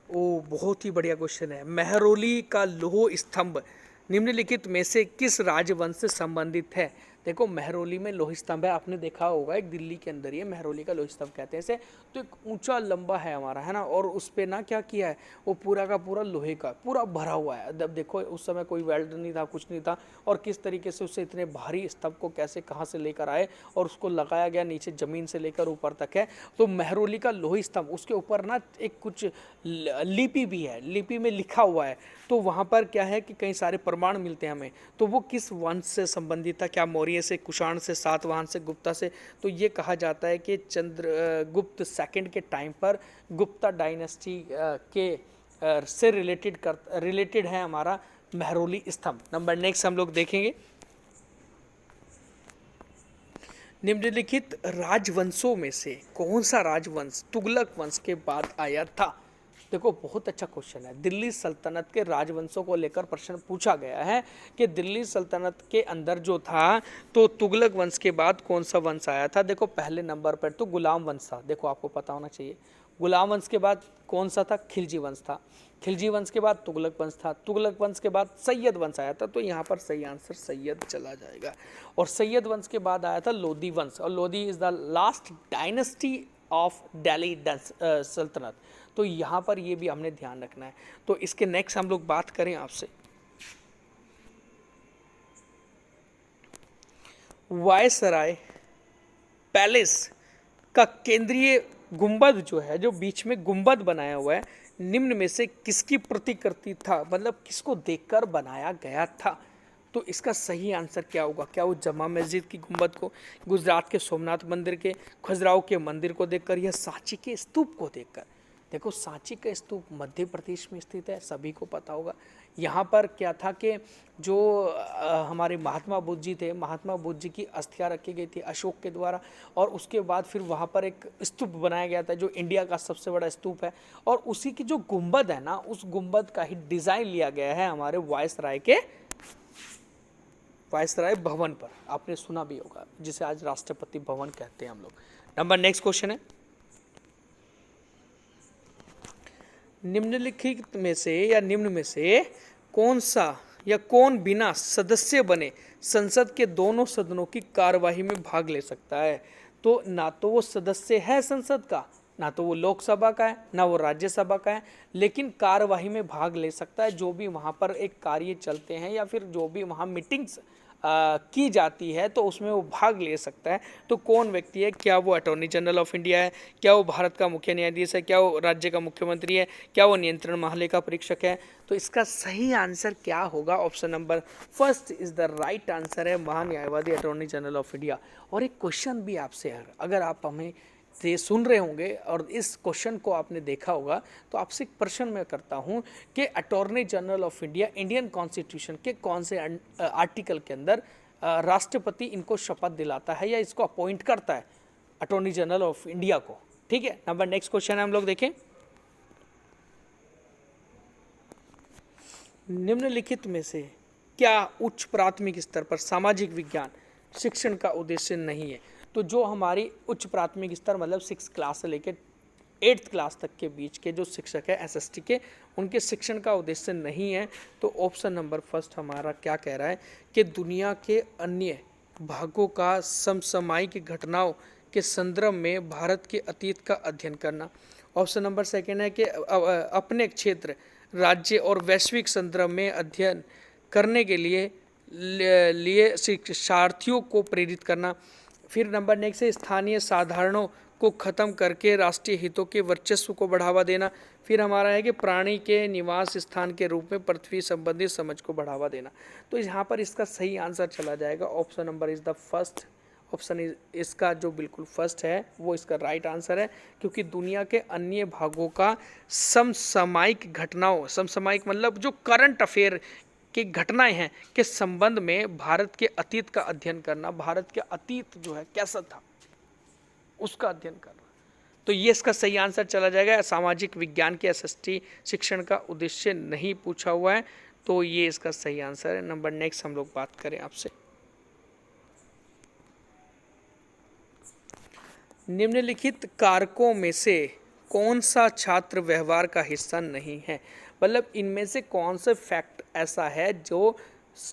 ओ बहुत ही बढ़िया क्वेश्चन है। मेहरौली का लौह स्तंभ निम्नलिखित में से किस राजवंश से संबंधित है? देखो मेहरौली में लौह स्तंभ है, आपने देखा होगा, एक दिल्ली के अंदर ही है, मेहरौली का लौह स्तंभ कहते हैं इसे। तो एक ऊंचा लंबा है हमारा, है ना, और उस पर ना क्या किया है, वो पूरा का पूरा लोहे का पूरा भरा हुआ है। अब देखो उस समय कोई वेल्ड नहीं था, कुछ नहीं था, और किस तरीके से उससे इतने भारी स्तंभ को कैसे कहाँ से लेकर आए और उसको लगाया गया, नीचे ज़मीन से लेकर ऊपर तक है। तो मेहरौली का लोह स्तंभ, उसके ऊपर ना एक कुछ लिपि भी है, लिपि में लिखा हुआ है। तो वहाँ पर क्या है कि कई सारे प्रमाण मिलते हैं हमें। तो वो किस वंश से संबंधित था? क्या मौर्य से, कुषाण से, सातवाहन से, गुप्ता से? तो ये कहा जाता है कि चंद्रगुप्त सेकंड के टाइम पर गुप्ता डायनेस्टी के से रिलेटेड है हमारा मेहरौली स्तंभ। नंबर नेक्स्ट हम लोग देखेंगे, निम्नलिखित राजवंशों में से कौन सा राजवंश तुगलक वंश के बाद आया था? देखो बहुत अच्छा क्वेश्चन है। दिल्ली सल्तनत के राजवंशों को लेकर प्रश्न पूछा गया है कि दिल्ली सल्तनत के अंदर जो था, तो तुगलक वंश के बाद कौन सा वंश आया था? देखो पहले नंबर पर तो गुलाम वंश था, देखो आपको पता होना चाहिए। गुलाम वंश के बाद कौन सा था? खिलजी वंश था। खिलजी वंश के बाद तुगलक वंश था। तुगलक वंश के बाद सैयद वंश आया था। तो यहाँ पर सही आंसर सैयद चला जाएगा। और सैयद वंश के बाद आया था लोधी वंश, और Lodhi is the last dynasty of Delhi सल्तनत। तो यहाँ पर ये भी हमने ध्यान रखना है। तो इसके नेक्स्ट हम लोग बात करें आपसे, वायसराय पैलेस का केंद्रीय गुंबद जो है, जो बीच में गुंबद बनाया हुआ है, निम्न में से किसकी प्रतिकृति था, मतलब किसको देखकर बनाया गया था। तो इसका सही आंसर क्या होगा? क्या वो जमा मस्जिद की गुंबद को, गुजरात के सोमनाथ मंदिर के, खजुराहो के मंदिर को देखकर, या सांची के स्तूप को देखकर? देखो, सांची का स्तूप मध्य प्रदेश में स्थित है, सभी को पता होगा। यहाँ पर क्या था कि जो हमारे महात्मा बुद्ध जी थे, महात्मा बुद्ध जी की अस्थियां रखी गई थी अशोक के द्वारा, और उसके बाद फिर वहाँ पर एक स्तूप बनाया गया था जो इंडिया का सबसे बड़ा स्तूप है, और उसी की जो गुंबद है ना, उस गुंबद का ही डिज़ाइन लिया गया है हमारे वायसराय भवन पर। आपने सुना भी होगा, जिसे आज राष्ट्रपति भवन कहते हैं हम लोग। नेक्स्ट क्वेश्चन है, निम्नलिखित में से या निम्न में से कौन सा या कौन बिना सदस्य बने संसद के दोनों सदनों की कार्यवाही में भाग ले सकता है? तो ना तो वो सदस्य है संसद का, ना तो वो लोकसभा का है, ना वो राज्यसभा का है, लेकिन कार्यवाही में भाग ले सकता है। जो भी वहाँ पर एक कार्य चलते हैं या फिर जो भी वहाँ मीटिंग्स की जाती है तो उसमें वो भाग ले सकता है। तो कौन व्यक्ति है? क्या वो अटॉर्नी जनरल ऑफ इंडिया है, क्या वो भारत का मुख्य न्यायाधीश है, क्या वो राज्य का मुख्यमंत्री है, क्या वो नियंत्रण महालेखा परीक्षक है? तो इसका सही आंसर क्या होगा? Option number first is the right answer है, महान्यायवादी अटॉर्नी जनरल ऑफ इंडिया। और एक क्वेश्चन भी आपसे है, अगर आप हमें से सुन रहे होंगे और इस क्वेश्चन को आपने देखा होगा, तो आपसे एक प्रश्न मैं करता हूं कि attorney general of India Indian constitution के कौन से आर्टिकल के अंदर राष्ट्रपति इनको शपथ दिलाता है या इसको अपॉइंट करता है, अटॉर्नी जनरल ऑफ इंडिया को? ठीक है, नेक्स्ट क्वेश्चन है, हम लोग देखें, निम्नलिखित में से क्या उच्च प्राथमिक स्तर पर सामाजिक विज्ञान शिक्षण का उद्देश्य नहीं है? तो जो हमारी उच्च प्राथमिक स्तर मतलब 6 क्लास से लेकर 8th क्लास तक के बीच के जो शिक्षक है एसएसटी के, उनके शिक्षण का उद्देश्य नहीं है। तो ऑप्शन नंबर फर्स्ट हमारा क्या कह रहा है कि दुनिया के अन्य भागों का समसामयिक घटनाओं के संदर्भ में भारत के अतीत का अध्ययन करना। ऑप्शन नंबर सेकेंड है कि अपने क्षेत्र, राज्य और वैश्विक संदर्भ में अध्ययन करने के लिए शिक्षार्थियों को प्रेरित करना। फिर नंबर नेक्स्ट है स्थानीय साधारणों को खत्म करके राष्ट्रीय हितों के वर्चस्व को बढ़ावा देना। फिर हमारा है कि प्राणी के निवास स्थान के रूप में पृथ्वी संबंधी समझ को बढ़ावा देना। तो यहाँ पर इसका सही आंसर चला जाएगा option number is the first. Option इसका जो बिल्कुल फर्स्ट है वो इसका राइट आंसर है, क्योंकि दुनिया के अन्य भागों का समसामयिक घटनाओं, समसामयिक मतलब जो करंट अफेयर की घटनाएं हैं के संबंध में भारत के अतीत का अध्ययन करना, भारत के अतीत जो है कैसा था उसका अध्ययन करना। तो ये इसका सही आंसर चला जाएगा। सामाजिक विज्ञान के एसएसटी शिक्षण का उद्देश्य नहीं पूछा हुआ है, तो ये इसका सही आंसर है। नंबर नेक्स्ट हम लोग बात करें आपसे, निम्नलिखित कारकों में से कौन सा छात्र व्यवहार का हिस्सा नहीं है? मतलब इनमें से कौन सा फैक्ट ऐसा है जो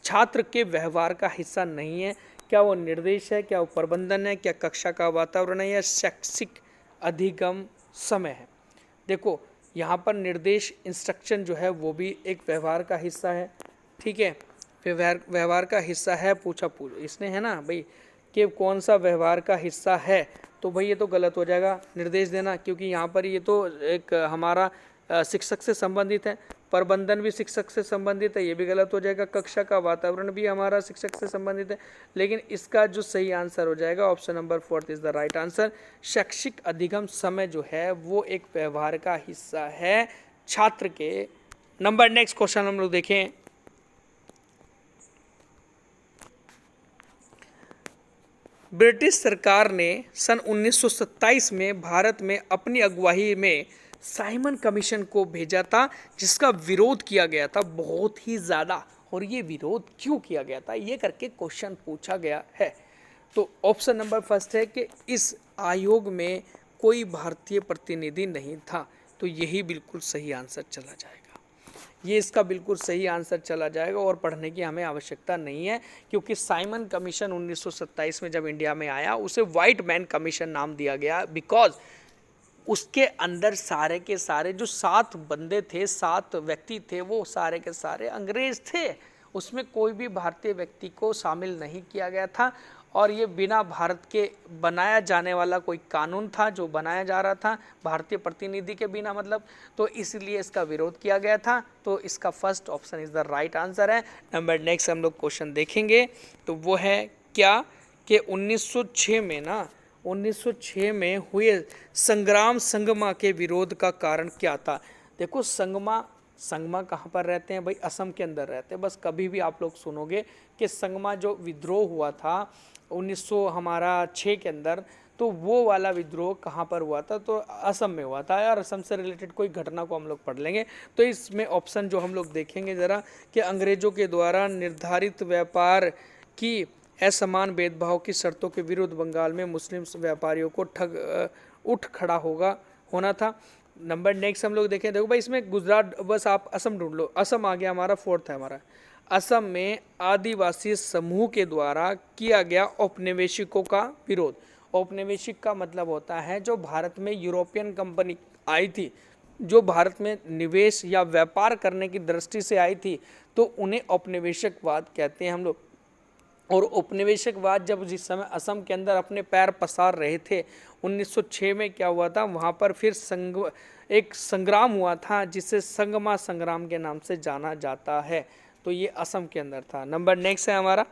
छात्र के व्यवहार का हिस्सा नहीं है? क्या वो निर्देश है, क्या वो प्रबंधन है, क्या कक्षा का वातावरण है, या शैक्षिक अधिगम समय है? देखो यहाँ पर निर्देश, इंस्ट्रक्शन जो है वो भी एक व्यवहार का हिस्सा है। ठीक है, व्यवहार का हिस्सा है, इसने है ना भाई कि कौन सा व्यवहार का हिस्सा है, तो भाई ये तो गलत हो जाएगा निर्देश देना, क्योंकि यहाँ पर ये तो एक हमारा शिक्षक से संबंधित है। प्रबंधन भी शिक्षक से संबंधित है, ये भी गलत हो जाएगा। कक्षा का वातावरण भी हमारा शिक्षक से संबंधित है, लेकिन इसका जो सही आंसर हो जाएगा option number fourth is the right answer. शैक्षिक अधिगम समय जो है वो एक व्यवहार का हिस्सा है छात्र के। नंबर नेक्स्ट क्वेश्चन हम लोग देखें, ब्रिटिश सरकार ने सन 1927 में भारत में अपनी अगुवाई में साइमन कमीशन को भेजा था, जिसका विरोध किया गया था बहुत ही ज़्यादा। और ये विरोध क्यों किया गया था ये करके क्वेश्चन पूछा गया है। तो ऑप्शन नंबर फर्स्ट है कि इस आयोग में कोई भारतीय प्रतिनिधि नहीं था, तो यही बिल्कुल सही आंसर चला जाएगा। ये इसका बिल्कुल सही आंसर चला जाएगा और पढ़ने की हमें आवश्यकता नहीं है, क्योंकि साइमन कमीशन 1927 में जब इंडिया में आया उसे वाइट मैन कमीशन नाम दिया गया, बिकॉज उसके अंदर सारे के सारे जो 7 बंदे थे, 7 व्यक्ति थे, वो सारे के सारे अंग्रेज थे। उसमें कोई भी भारतीय व्यक्ति को शामिल नहीं किया गया था। और ये बिना भारत के बनाया जाने वाला कोई कानून था जो बनाया जा रहा था भारतीय प्रतिनिधि के बिना, मतलब, तो इसलिए इसका विरोध किया गया था। तो इसका first option is the right answer है। नंबर नेक्स्ट हम लोग क्वेश्चन देखेंगे, तो वो है क्या कि 1906 में ना 1906 में हुए संग्राम संगमा के विरोध का कारण क्या था। देखो संगमा कहाँ पर रहते हैं भाई, असम के अंदर रहते हैं। बस कभी भी आप लोग सुनोगे कि संगमा जो विद्रोह हुआ था 1906 के अंदर, तो वो वाला विद्रोह कहाँ पर हुआ था, तो असम में हुआ था। यार असम से रिलेटेड कोई घटना को हम लोग पढ़ लेंगे। तो इसमें ऑप्शन जो हम लोग देखेंगे ज़रा कि अंग्रेज़ों के द्वारा निर्धारित व्यापार की असमान भेदभाव की शर्तों के विरुद्ध बंगाल में मुस्लिम व्यापारियों को उठ खड़ा होना था। नंबर नेक्स्ट हम लोग देखें, देखो भाई इसमें गुजरात, बस आप असम ढूंढ लो, असम आ गया हमारा, फोर्थ है हमारा। असम में आदिवासी समूह के द्वारा किया गया औपनिवेशिकों का विरोध। औपनिवेशिक का मतलब होता है जो भारत में यूरोपियन कंपनी आई थी, जो भारत में निवेश या व्यापार करने की दृष्टि से आई थी, तो उन्हें औपनिवेशकवाद कहते हैं हम लोग। और औपनिवेशकवाद जब जिस समय असम के अंदर अपने पैर पसार रहे थे 1906 में, क्या हुआ था वहाँ पर फिर एक संग्राम हुआ था जिसे संगमा संग्राम के नाम से जाना जाता है। तो ये असम के अंदर था। नंबर नेक्स्ट है हमारा,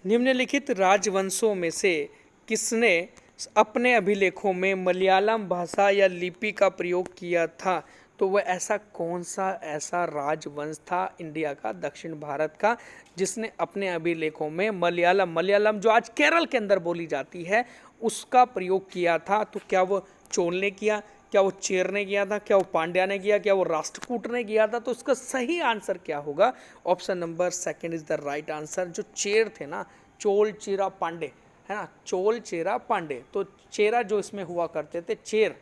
निम्नलिखित राजवंशों में से किसने अपने अभिलेखों में मलयालम भाषा या लिपि का प्रयोग किया था। तो वह ऐसा कौन सा ऐसा राजवंश था इंडिया का, दक्षिण भारत का, जिसने अपने अभिलेखों में मलयालम जो आज केरल के अंदर बोली जाती है उसका प्रयोग किया था। तो क्या वो चोल ने किया, क्या वो चेर ने किया था, क्या वो पांड्या ने किया, क्या वो राष्ट्रकूट ने किया था। तो उसका सही आंसर क्या होगा, option number second is the right answer. जो चेर थे ना, चोल चेरा पांडे, है ना, चोल चेरा पांडे, तो चेरा जो इसमें हुआ करते थे चेर,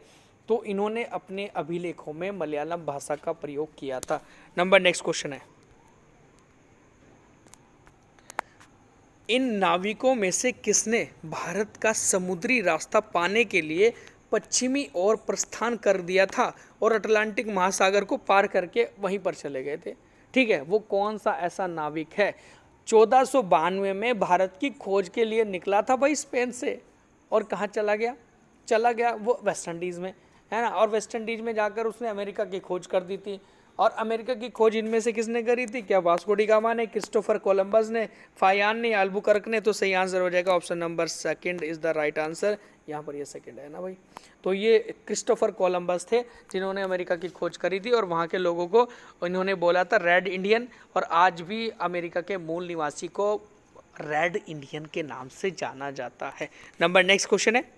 तो इन्होंने अपने अभिलेखों में मलयालम भाषा का प्रयोग किया था। नंबर नेक्स्ट क्वेश्चन है, इन नाविकों में से किसने भारत का समुद्री रास्ता पाने के लिए पश्चिमी ओर प्रस्थान कर दिया था और अटलांटिक महासागर को पार करके वहीं पर चले गए थे। ठीक है, वो कौन सा ऐसा नाविक है। 1492 में भारत की खोज के लिए निकला था भाई स्पेन से, और कहाँ चला गया वो वेस्ट इंडीज़ में, है ना। और वेस्ट इंडीज़ में जाकर उसने अमेरिका की खोज कर दी थी। और अमेरिका की खोज इनमें से किसने करी थी, क्या वास्को डी गामा ने, क्रिस्टोफर कोलंबस ने, फायान ने, अल्बुकर्क ने। तो सही आंसर हो जाएगा option number second is the right answer. यहाँ पर ये सेकंड है ना भाई। तो ये क्रिस्टोफर कोलंबस थे जिन्होंने अमेरिका की खोज करी थी और वहाँ के लोगों को इन्होंने बोला था रेड इंडियन, और आज भी अमेरिका के मूल निवासी को रेड इंडियन के नाम से जाना जाता है। नंबर नेक्स्ट क्वेश्चन है,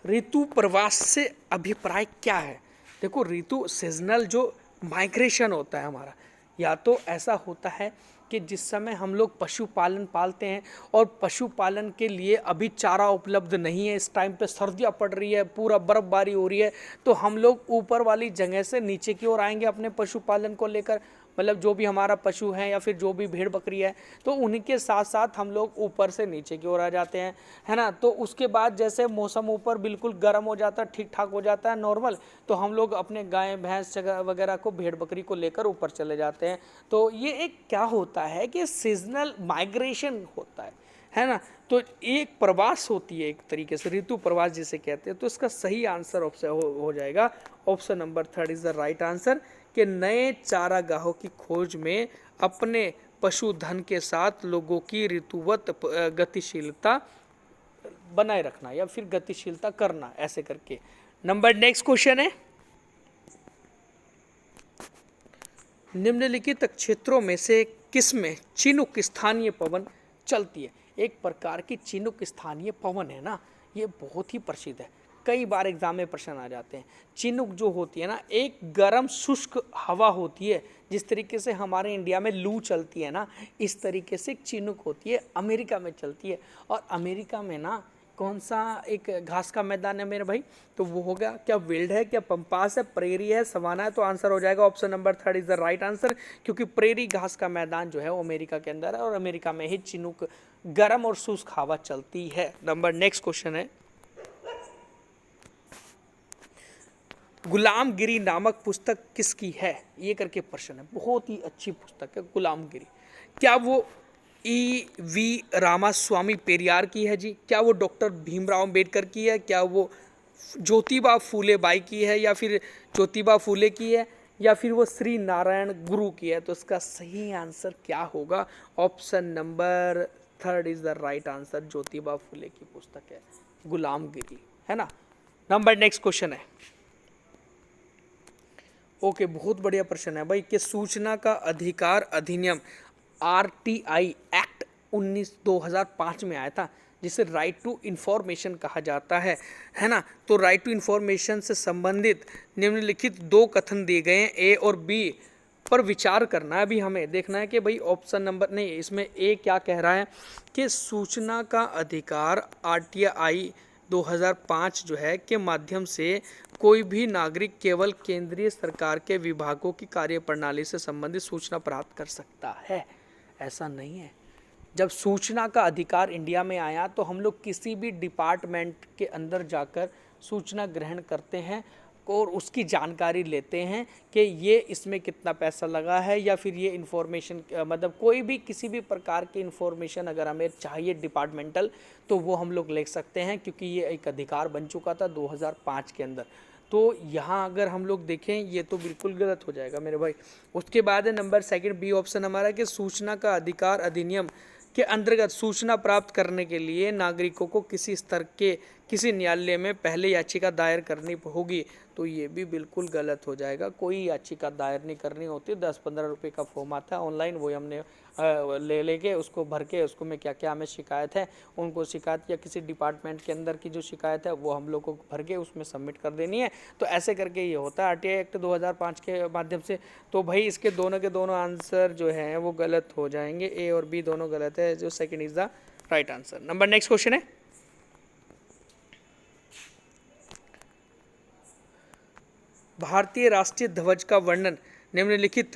ऋतु प्रवास से अभिप्राय क्या है। देखो ऋतु सीजनल जो माइग्रेशन होता है हमारा, या तो ऐसा होता है कि जिस समय हम लोग पशुपालन पालते हैं और पशुपालन के लिए अभी चारा उपलब्ध नहीं है, इस टाइम पे सर्दियाँ पड़ रही है, पूरा बर्फबारी हो रही है, तो हम लोग ऊपर वाली जगह से नीचे की ओर आएंगे अपने पशुपालन को लेकर, मतलब जो भी हमारा पशु है या फिर जो भी भेड़ बकरी है, तो उन्हीं के साथ साथ हम लोग ऊपर से नीचे की ओर आ जाते हैं, है ना। तो उसके बाद जैसे मौसम ऊपर बिल्कुल गर्म हो जाता है, ठीक ठाक हो जाता है नॉर्मल, तो हम लोग अपने गाय भैंस वगैरह को, भेड़ बकरी को लेकर ऊपर चले जाते हैं। तो ये एक क्या होता है कि सीजनल माइग्रेशन होता है ना। तो एक प्रवास होती है एक तरीके से, ऋतु प्रवास जिसे कहते हैं। तो इसका सही आंसर ऑप्शन हो जाएगा option number third is the right answer, कि नए चारागाहों की खोज में अपने पशुधन के साथ लोगों की ऋतुवत गतिशीलता बनाए रखना या फिर गतिशीलता करना, ऐसे करके। नंबर नेक्स्ट क्वेश्चन है, निम्नलिखित क्षेत्रों में से किसमें चिनुक स्थानीय पवन चलती है। एक प्रकार की चिनुक स्थानीय पवन है ना, ये बहुत ही प्रसिद्ध है, कई बार एग्जाम में प्रश्न आ जाते हैं। चिनुक जो होती है ना, एक गर्म शुष्क हवा होती है, जिस तरीके से हमारे इंडिया में लू चलती है ना, इस तरीके से एक चिनुक होती है, अमेरिका में चलती है। और अमेरिका में ना कौन सा एक घास का मैदान है मेरे भाई, तो वो हो गया, क्या विल्ड है, क्या पंपास है, प्रेरी है, सवाना है। तो आंसर हो जाएगा option number third is the right answer, क्योंकि प्रेरी घास का मैदान जो है वो अमेरिका के अंदर है और अमेरिका में ही चिनुक गर्म और शुष्क हवा चलती है। नंबर नेक्स्ट क्वेश्चन है, गुलामगिरी नामक पुस्तक किसकी है, ये करके प्रश्न है। बहुत ही अच्छी पुस्तक है गुलामगिरी। क्या वो ई.वी. रामास्वामी पेरियार की है जी, क्या वो डॉक्टर भीमराव अंबेडकर की है, क्या वो ज्योतिबा फूले बाई की है, या फिर ज्योतिबा फूले की है, या फिर वो श्री नारायण गुरु की है? तो इसका सही आंसर क्या होगा? Option number 3 is the right answer. Jyotiba Phule की पुस्तक है गुलामगिरी, है ना। नंबर नेक्स्ट क्वेश्चन है। ओके, बहुत बढ़िया प्रश्न है भाई कि सूचना का अधिकार अधिनियम आरटीआई एक्ट 2005 में आया था, जिसे राइट टू इंफॉर्मेशन कहा जाता है ना। तो राइट टू इंफॉर्मेशन से संबंधित निम्नलिखित 2 कथन दिए गए हैं, ए और बी पर विचार करना है। अभी हमें देखना है कि भाई ऑप्शन नंबर नहीं, इसमें ए क्या कह रहा है कि सूचना का अधिकार आरटीआई 2005 जो है के माध्यम से कोई भी नागरिक केवल केंद्रीय सरकार के विभागों की कार्यप्रणाली से संबंधित सूचना प्राप्त कर सकता है। ऐसा नहीं है। जब सूचना का अधिकार इंडिया में आया तो हम लोग किसी भी डिपार्टमेंट के अंदर जाकर सूचना ग्रहण करते हैं और उसकी जानकारी लेते हैं कि ये इसमें कितना पैसा लगा है, या फिर ये इन्फॉर्मेशन मतलब कोई भी किसी भी प्रकार की इन्फॉर्मेशन अगर हमें चाहिए डिपार्टमेंटल, तो वो हम लोग ले सकते हैं, क्योंकि ये एक अधिकार बन चुका था 2005 के अंदर। तो यहाँ अगर हम लोग देखें ये तो बिल्कुल गलत हो जाएगा मेरे भाई। उसके बाद है नंबर 2 बी ऑप्शन हमारा कि सूचना का अधिकार अधिनियम के अंतर्गत सूचना प्राप्त करने के लिए नागरिकों को किसी स्तर के किसी न्यायालय में पहले याचिका दायर करनी होगी। तो ये भी बिल्कुल गलत हो जाएगा। कोई याचिका दायर नहीं करनी होती। 10-15 रुपये का फॉर्म आता है ऑनलाइन, वही हमने लेके उसको भर के उसको में क्या क्या हमें शिकायत है उनको शिकायत, या किसी डिपार्टमेंट के अंदर की जो शिकायत है वो हम लोग को भर के उसमें सबमिट कर देनी है। तो ऐसे करके ये होता है आरटीआई एक्ट 2005 के माध्यम से। तो भाई इसके दोनों के दोनों आंसर जो हैं वो गलत हो जाएंगे। ए और बी दोनों गलत है, जो second is the right answer. Number next question है, भारतीय राष्ट्रीय ध्वज का वर्णन निम्नलिखित,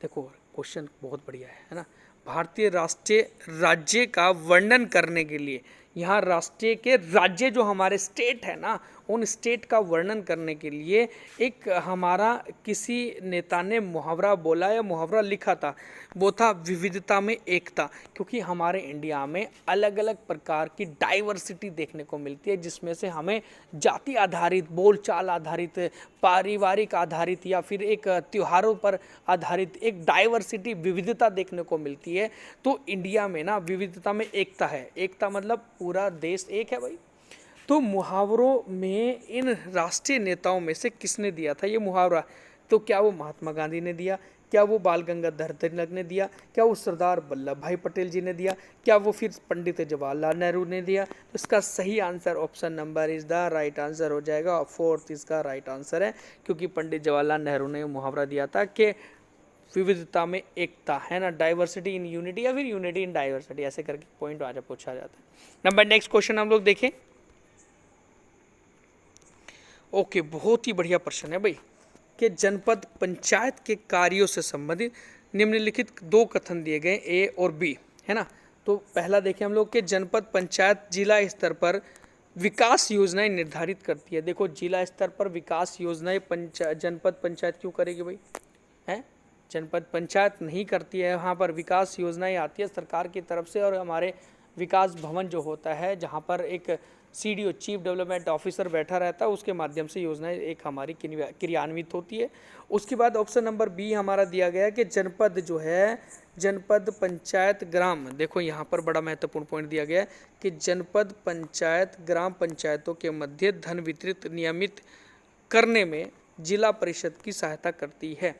देखो क्वेश्चन बहुत बढ़िया है ना। भारतीय राष्ट्रीय राज्य का वर्णन करने के लिए, यहाँ राष्ट्रीय के राज्य जो हमारे स्टेट है ना, उन स्टेट का वर्णन करने के लिए एक हमारा किसी नेता ने मुहावरा बोला या मुहावरा लिखा था, वो था विविधता में एकता। क्योंकि हमारे इंडिया में अलग अलग प्रकार की डाइवर्सिटी देखने को मिलती है, जिसमें से हमें जाति आधारित, बोलचाल आधारित, पारिवारिक आधारित, या फिर एक त्योहारों पर आधारित एक डाइवर्सिटी विविधता देखने को मिलती है। तो इंडिया में ना विविधता में एकता है। एकता मतलब पूरा देश एक है भाई। तो मुहावरों में इन राष्ट्रीय नेताओं में से किसने दिया था ये मुहावरा? तो क्या वो महात्मा गांधी ने दिया, क्या वो बाल गंगाधर तिलक ने दिया, क्या वो सरदार वल्लभ भाई पटेल जी ने दिया, क्या वो फिर पंडित जवाहरलाल नेहरू ने दिया? तो इसका सही answer option number is the right answer हो जाएगा। 4 इसका राइट आंसर है, क्योंकि पंडित जवाहरलाल नेहरू ने मुहावरा दिया था कि विविधता में एकता, है ना, डाइवर्सिटी इन यूनिटी, या फिर यूनिटी इन डाइवर्सिटी, ऐसे करके पॉइंट आजा पूछा जाता है। नंबर नेक्स्ट क्वेश्चन हम लोग देखें। ओके, बहुत ही बढ़िया प्रश्न है भाई कि जनपद पंचायत के कार्यों से संबंधित निम्नलिखित 2 कथन दिए गए, ए और बी, है ना। तो पहला देखें हम लोग कि जनपद पंचायत जिला स्तर पर विकास योजनाएं निर्धारित करती है। देखो जिला स्तर पर विकास योजनाएं जनपद पंचायत क्यों करेगी भाई? है, जनपद पंचायत नहीं करती है, वहाँ पर विकास योजनाएं आती है सरकार की तरफ से। और हमारे विकास भवन जो होता है, जहाँ पर एक सीडीओ चीफ डेवलपमेंट ऑफिसर बैठा रहता है, उसके माध्यम से योजनाएं एक हमारी क्रियान्वित होती है। उसके बाद ऑप्शन नंबर बी हमारा दिया गया कि जनपद जो है, जनपद पंचायत ग्राम, देखो यहाँ पर बड़ा महत्वपूर्ण पॉइंट दिया गया है कि जनपद पंचायत ग्राम पंचायतों के मध्य धन वितरित नियमित करने में जिला परिषद की सहायता करती है।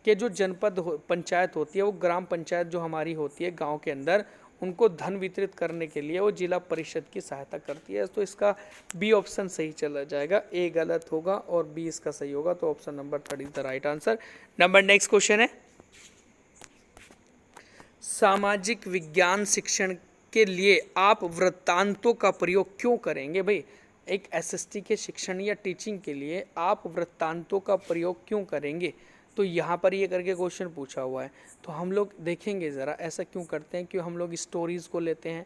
कि जो जनपद पंचायत होती है वो ग्राम पंचायत जो हमारी होती है गांव के अंदर, उनको धन वितरित करने के लिए वो जिला परिषद की सहायता करती है। तो इसका बी ऑप्शन सही चला जाएगा, ए गलत होगा और बी इसका सही होगा। तो option number 3 is the right answer. Number next question है, सामाजिक विज्ञान शिक्षण के लिए आप वृत्तांतों का प्रयोग क्यों करेंगे भाई? एक एसएसटी के शिक्षण या टीचिंग के लिए आप वृत्तांतों का प्रयोग क्यों करेंगे? तो यहाँ पर ये करके क्वेश्चन पूछा हुआ है। तो हम लोग देखेंगे ज़रा ऐसा क्यों करते हैं, क्यों हम लोग स्टोरीज़ को लेते हैं।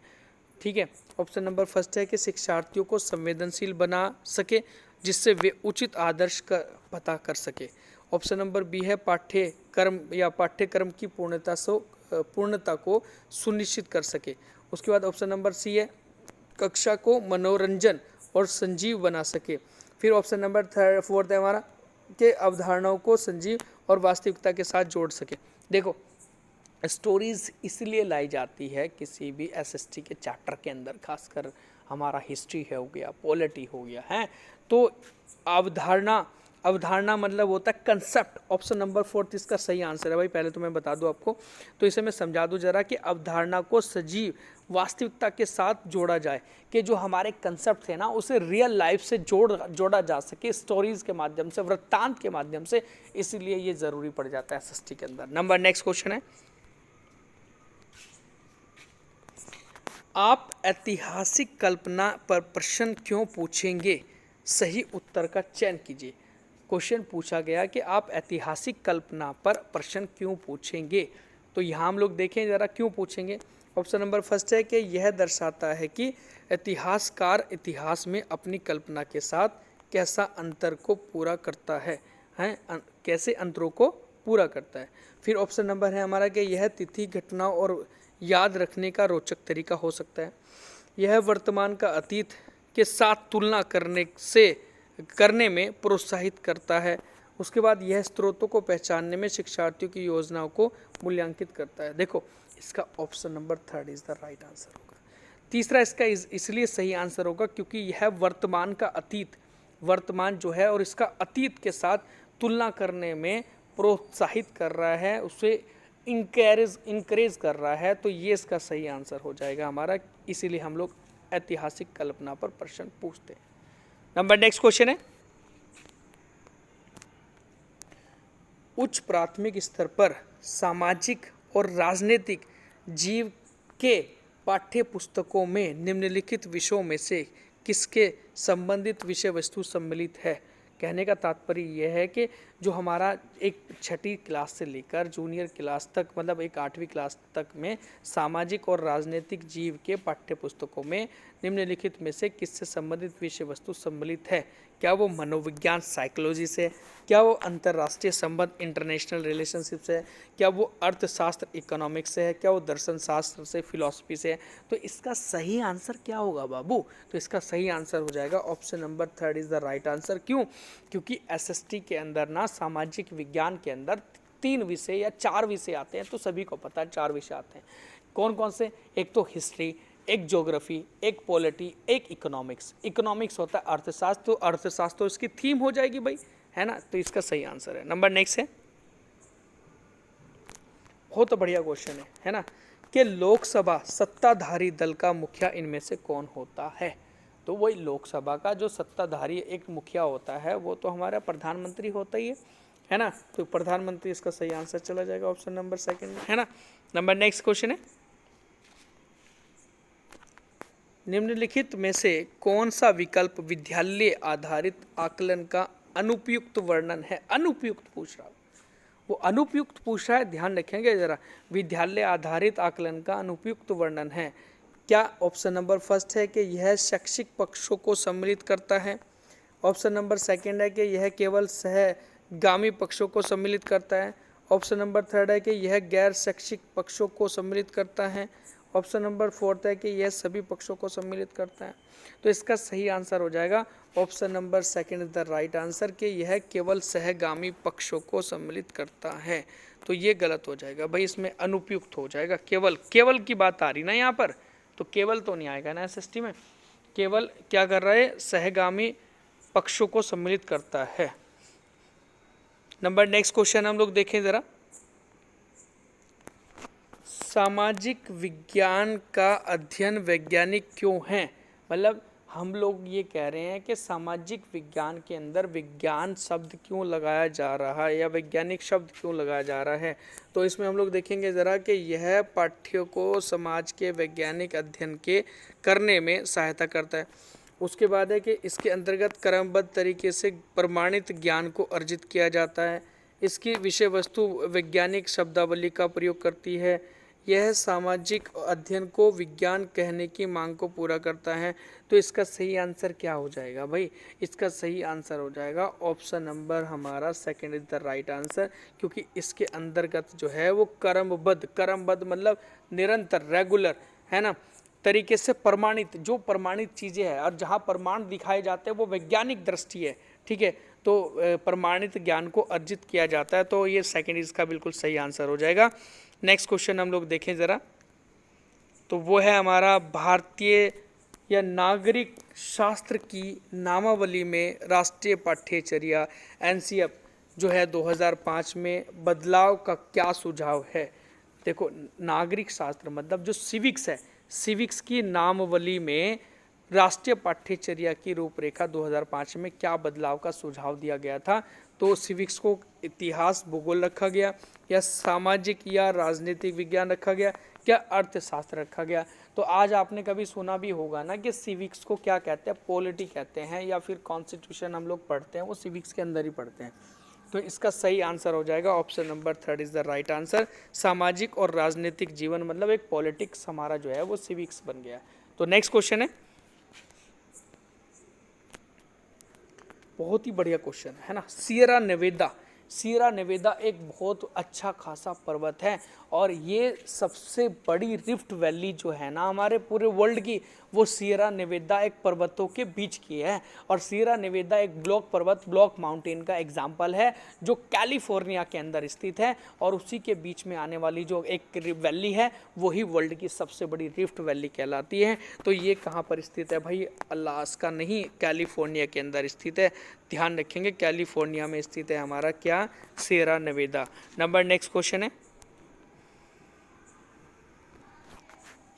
ठीक है, ऑप्शन नंबर 1 है कि शिक्षार्थियों को संवेदनशील बना सके, जिससे वे उचित आदर्श का पता कर सके। ऑप्शन नंबर बी है पाठ्यक्रम की पूर्णता को सुनिश्चित कर सके। उसके बाद ऑप्शन नंबर सी है कक्षा को मनोरंजन और सजीव बना सके। फिर ऑप्शन नंबर फोर्थ है हमारा कि अवधारणाओं को सजीव और वास्तविकता के साथ जोड़ सके। देखो, स्टोरीज इसलिए लाई जाती है किसी भी एसएसटी के चैप्टर के अंदर, खासकर हमारा हिस्ट्री हो गया, पॉलिटी हो गया है, तो अवधारणा मतलब होता है कंसेप्ट। ऑप्शन नंबर फोर्थ इसका सही आंसर है भाई। पहले तो मैं बता दूं आपको, तो इसे मैं समझा दूं जरा कि अवधारणा को सजीव वास्तविकता के साथ जोड़ा जाए, कि जो हमारे कंसेप्ट थे ना उसे रियल लाइफ से जोड़ा जा सके स्टोरीज के माध्यम से, वृत्तांत के माध्यम से, इसलिए ये जरूरी पड़ जाता है एसएसटी के अंदर। नेक्स्ट क्वेश्चन है, आप ऐतिहासिक कल्पना पर प्रश्न क्यों पूछेंगे? सही उत्तर का चयन कीजिए। क्वेश्चन पूछा गया कि आप ऐतिहासिक कल्पना पर प्रश्न क्यों पूछेंगे, तो यहाँ हम लोग देखें जरा क्यों पूछेंगे। ऑप्शन नंबर फर्स्ट है कि यह दर्शाता है कि इतिहासकार इतिहास में अपनी कल्पना के साथ कैसा अंतर को पूरा करता है, कैसे अंतरों को पूरा करता है। फिर ऑप्शन नंबर है हमारा कि यह तिथि, घटना और याद रखने का रोचक तरीका हो सकता है। यह वर्तमान का अतीत के साथ तुलना करने में प्रोत्साहित करता है। उसके बाद यह स्रोतों को पहचानने में शिक्षार्थियों की योजनाओं को मूल्यांकित करता है। देखो, इसका option number third is the right answer होगा। तीसरा इसका इसलिए सही आंसर होगा क्योंकि यह वर्तमान जो है और इसका अतीत के साथ तुलना करने में प्रोत्साहित कर रहा है, उसे इंकरेज कर रहा है, तो ये इसका सही आंसर हो जाएगा हमारा। इसीलिए हम लोग ऐतिहासिक कल्पना पर प्रश्न पूछते हैं। नेक्स्ट क्वेश्चन है, उच्च प्राथमिक स्तर पर सामाजिक और राजनीतिक जीव के पाठ्य पुस्तकों में निम्नलिखित विषयों में से किसके संबंधित विषय वस्तु सम्मिलित है? कहने का तात्पर्य यह है कि जो हमारा एक छठी क्लास से लेकर जूनियर क्लास तक, मतलब एक 8वीं क्लास तक में सामाजिक और राजनीतिक जीव के पाठ्य पुस्तकों में निम्नलिखित में से किससे संबंधित विषय वस्तु सम्मिलित है? क्या वो मनोविज्ञान साइकोलॉजी से, क्या वो अंतर्राष्ट्रीय संबंध इंटरनेशनल रिलेशनशिप से, क्या वो अर्थशास्त्र इकोनॉमिक्स से है, क्या वो दर्शन शास्त्र से, फिलॉसफी से है? तो इसका सही आंसर क्या होगा बाबू? तो इसका सही आंसर हो जाएगा option number third is the right answer. क्यों? क्योंकि एसएसटी के अंदर ना सामाजिक विज्ञान के अंदर 3 विषय या 4 विषय आते हैं, तो सभी को पता है 4 विषय आते हैं। कौन कौन से? एक तो हिस्ट्री, एक ज्योग्राफी, एक पॉलिटी, एक इकोनॉमिक्स। इकोनॉमिक्स होता है अर्थशास्त्र, तो अर्थशास्त्र तो इसकी थीम हो जाएगी भाई, है ना? तो इसका सही आंसर है नेक्स्ट है, बहुत बढ़िया क्वेश्चन है ना, कि लोकसभा सत्ताधारी दल का मुखिया इनमें से कौन होता है? तो वही लोकसभा का जो सत्ताधारी एक मुखिया होता है वो तो हमारा प्रधानमंत्री होता ही है ना? तो प्रधानमंत्री इसका सही आंसर चला जाएगा ऑप्शन नंबर सेकंड, है ना? नेक्स्ट क्वेश्चन है, निम्नलिखित में से कौन सा विकल्प विद्यालय आधारित आकलन का अनुपयुक्त वर्णन है? अनुपयुक्त पूछ रहा, वो अनुपयुक्त पूछ रहा है, ध्यान रखेंगे जरा। विद्यालय आधारित आकलन का अनुपयुक्त वर्णन है क्या? ऑप्शन नंबर फर्स्ट है कि यह शैक्षिक पक्षों को सम्मिलित करता है। ऑप्शन नंबर सेकंड है कि यह केवल सहगामी पक्षों को सम्मिलित करता है। ऑप्शन नंबर थर्ड है कि यह गैर शैक्षिक पक्षों को सम्मिलित करता है। ऑप्शन नंबर फोर्थ है कि यह सभी पक्षों को सम्मिलित करता है। तो इसका सही आंसर हो जाएगा option number second is the right answer, कि यह केवल सहगामी पक्षों को सम्मिलित करता है। तो ये गलत हो जाएगा भाई, इसमें अनुपयुक्त हो जाएगा। केवल की बात आ रही ना यहाँ पर, तो केवल तो नहीं आएगा ना एसएसटी में। केवल क्या कर रहा है? सहगामी पक्षों को सम्मिलित करता है। नेक्स्ट क्वेश्चन हम लोग देखें जरा, सामाजिक विज्ञान का अध्ययन वैज्ञानिक क्यों है? मतलब हम लोग ये कह रहे हैं कि सामाजिक विज्ञान के अंदर विज्ञान शब्द क्यों लगाया जा रहा है या वैज्ञानिक शब्द क्यों लगाया जा रहा है? तो इसमें हम लोग देखेंगे ज़रा कि यह पाठ्य को समाज के वैज्ञानिक अध्ययन के करने में सहायता करता है। उसके बाद है कि इसके अंतर्गत क्रमबद्ध तरीके से प्रमाणित ज्ञान को अर्जित किया जाता है। इसकी विषय वस्तु वैज्ञानिक शब्दावली का प्रयोग करती है। यह सामाजिक अध्ययन को विज्ञान कहने की मांग को पूरा करता है। तो इसका सही आंसर क्या हो जाएगा भाई? इसका सही आंसर हो जाएगा ऑप्शन नंबर हमारा second is the right answer, क्योंकि इसके अंतर्गत जो है वो कर्मबद्ध मतलब निरंतर, रेगुलर, है ना, तरीके से प्रमाणित, जो प्रमाणित चीज़ें हैं और जहाँ प्रमाण दिखाए जाते हैं वो वैज्ञानिक दृष्टि है, ठीक है, तो प्रमाणित ज्ञान को अर्जित किया जाता है। तो ये सेकंड इसका बिल्कुल सही आंसर हो जाएगा। नेक्स्ट क्वेश्चन हम लोग देखें ज़रा, तो वो है हमारा भारतीय या नागरिक शास्त्र की नामावली में राष्ट्रीय पाठ्यचर्या एनसीएफ जो है 2005 में बदलाव का क्या सुझाव है? देखो, नागरिक शास्त्र मतलब जो सिविक्स है, सिविक्स की नामावली में राष्ट्रीय पाठ्यचर्या की रूपरेखा 2005 में क्या बदलाव का सुझाव दिया गया था? तो सिविक्स को इतिहास, भूगोल रखा गया, या सामाजिक या राजनीतिक विज्ञान रखा गया, क्या अर्थशास्त्र रखा गया? तो आज आपने कभी सुना भी होगा ना कि सिविक्स को क्या कहते हैं, पॉलिटी कहते हैं, या फिर कॉन्स्टिट्यूशन हम लोग पढ़ते हैं वो सिविक्स के अंदर ही पढ़ते हैं। तो इसका सही आंसर हो जाएगा option number third is the right answer. सामाजिक और राजनीतिक जीवन मतलब एक पॉलिटिक्स हमारा जो है वो सिविक्स बन गया। तो नेक्स्ट क्वेश्चन है, बहुत ही बढ़िया क्वेश्चन है ना, सियरा नेवेदा। सियरा नेवेदा एक बहुत अच्छा खासा पर्वत है और ये सबसे बड़ी रिफ्ट वैली जो है ना हमारे पूरे वर्ल्ड की, वो सियरा नेवेदा एक पर्वतों के बीच की है। और सियरा नेवेदा एक ब्लॉक माउंटेन का एग्जाम्पल है जो कैलिफोर्निया के अंदर स्थित है, और उसी के बीच में आने वाली जो एक वैली है वही वर्ल्ड की सबसे बड़ी रिफ्ट वैली कहलाती है। तो ये कहाँ पर स्थित है भाई? अलास्का नहीं, कैलिफोर्निया के अंदर स्थित है। ध्यान रखेंगे, कैलिफोर्निया में स्थित है हमारा क्या? Sierra Nevada. Number next question है,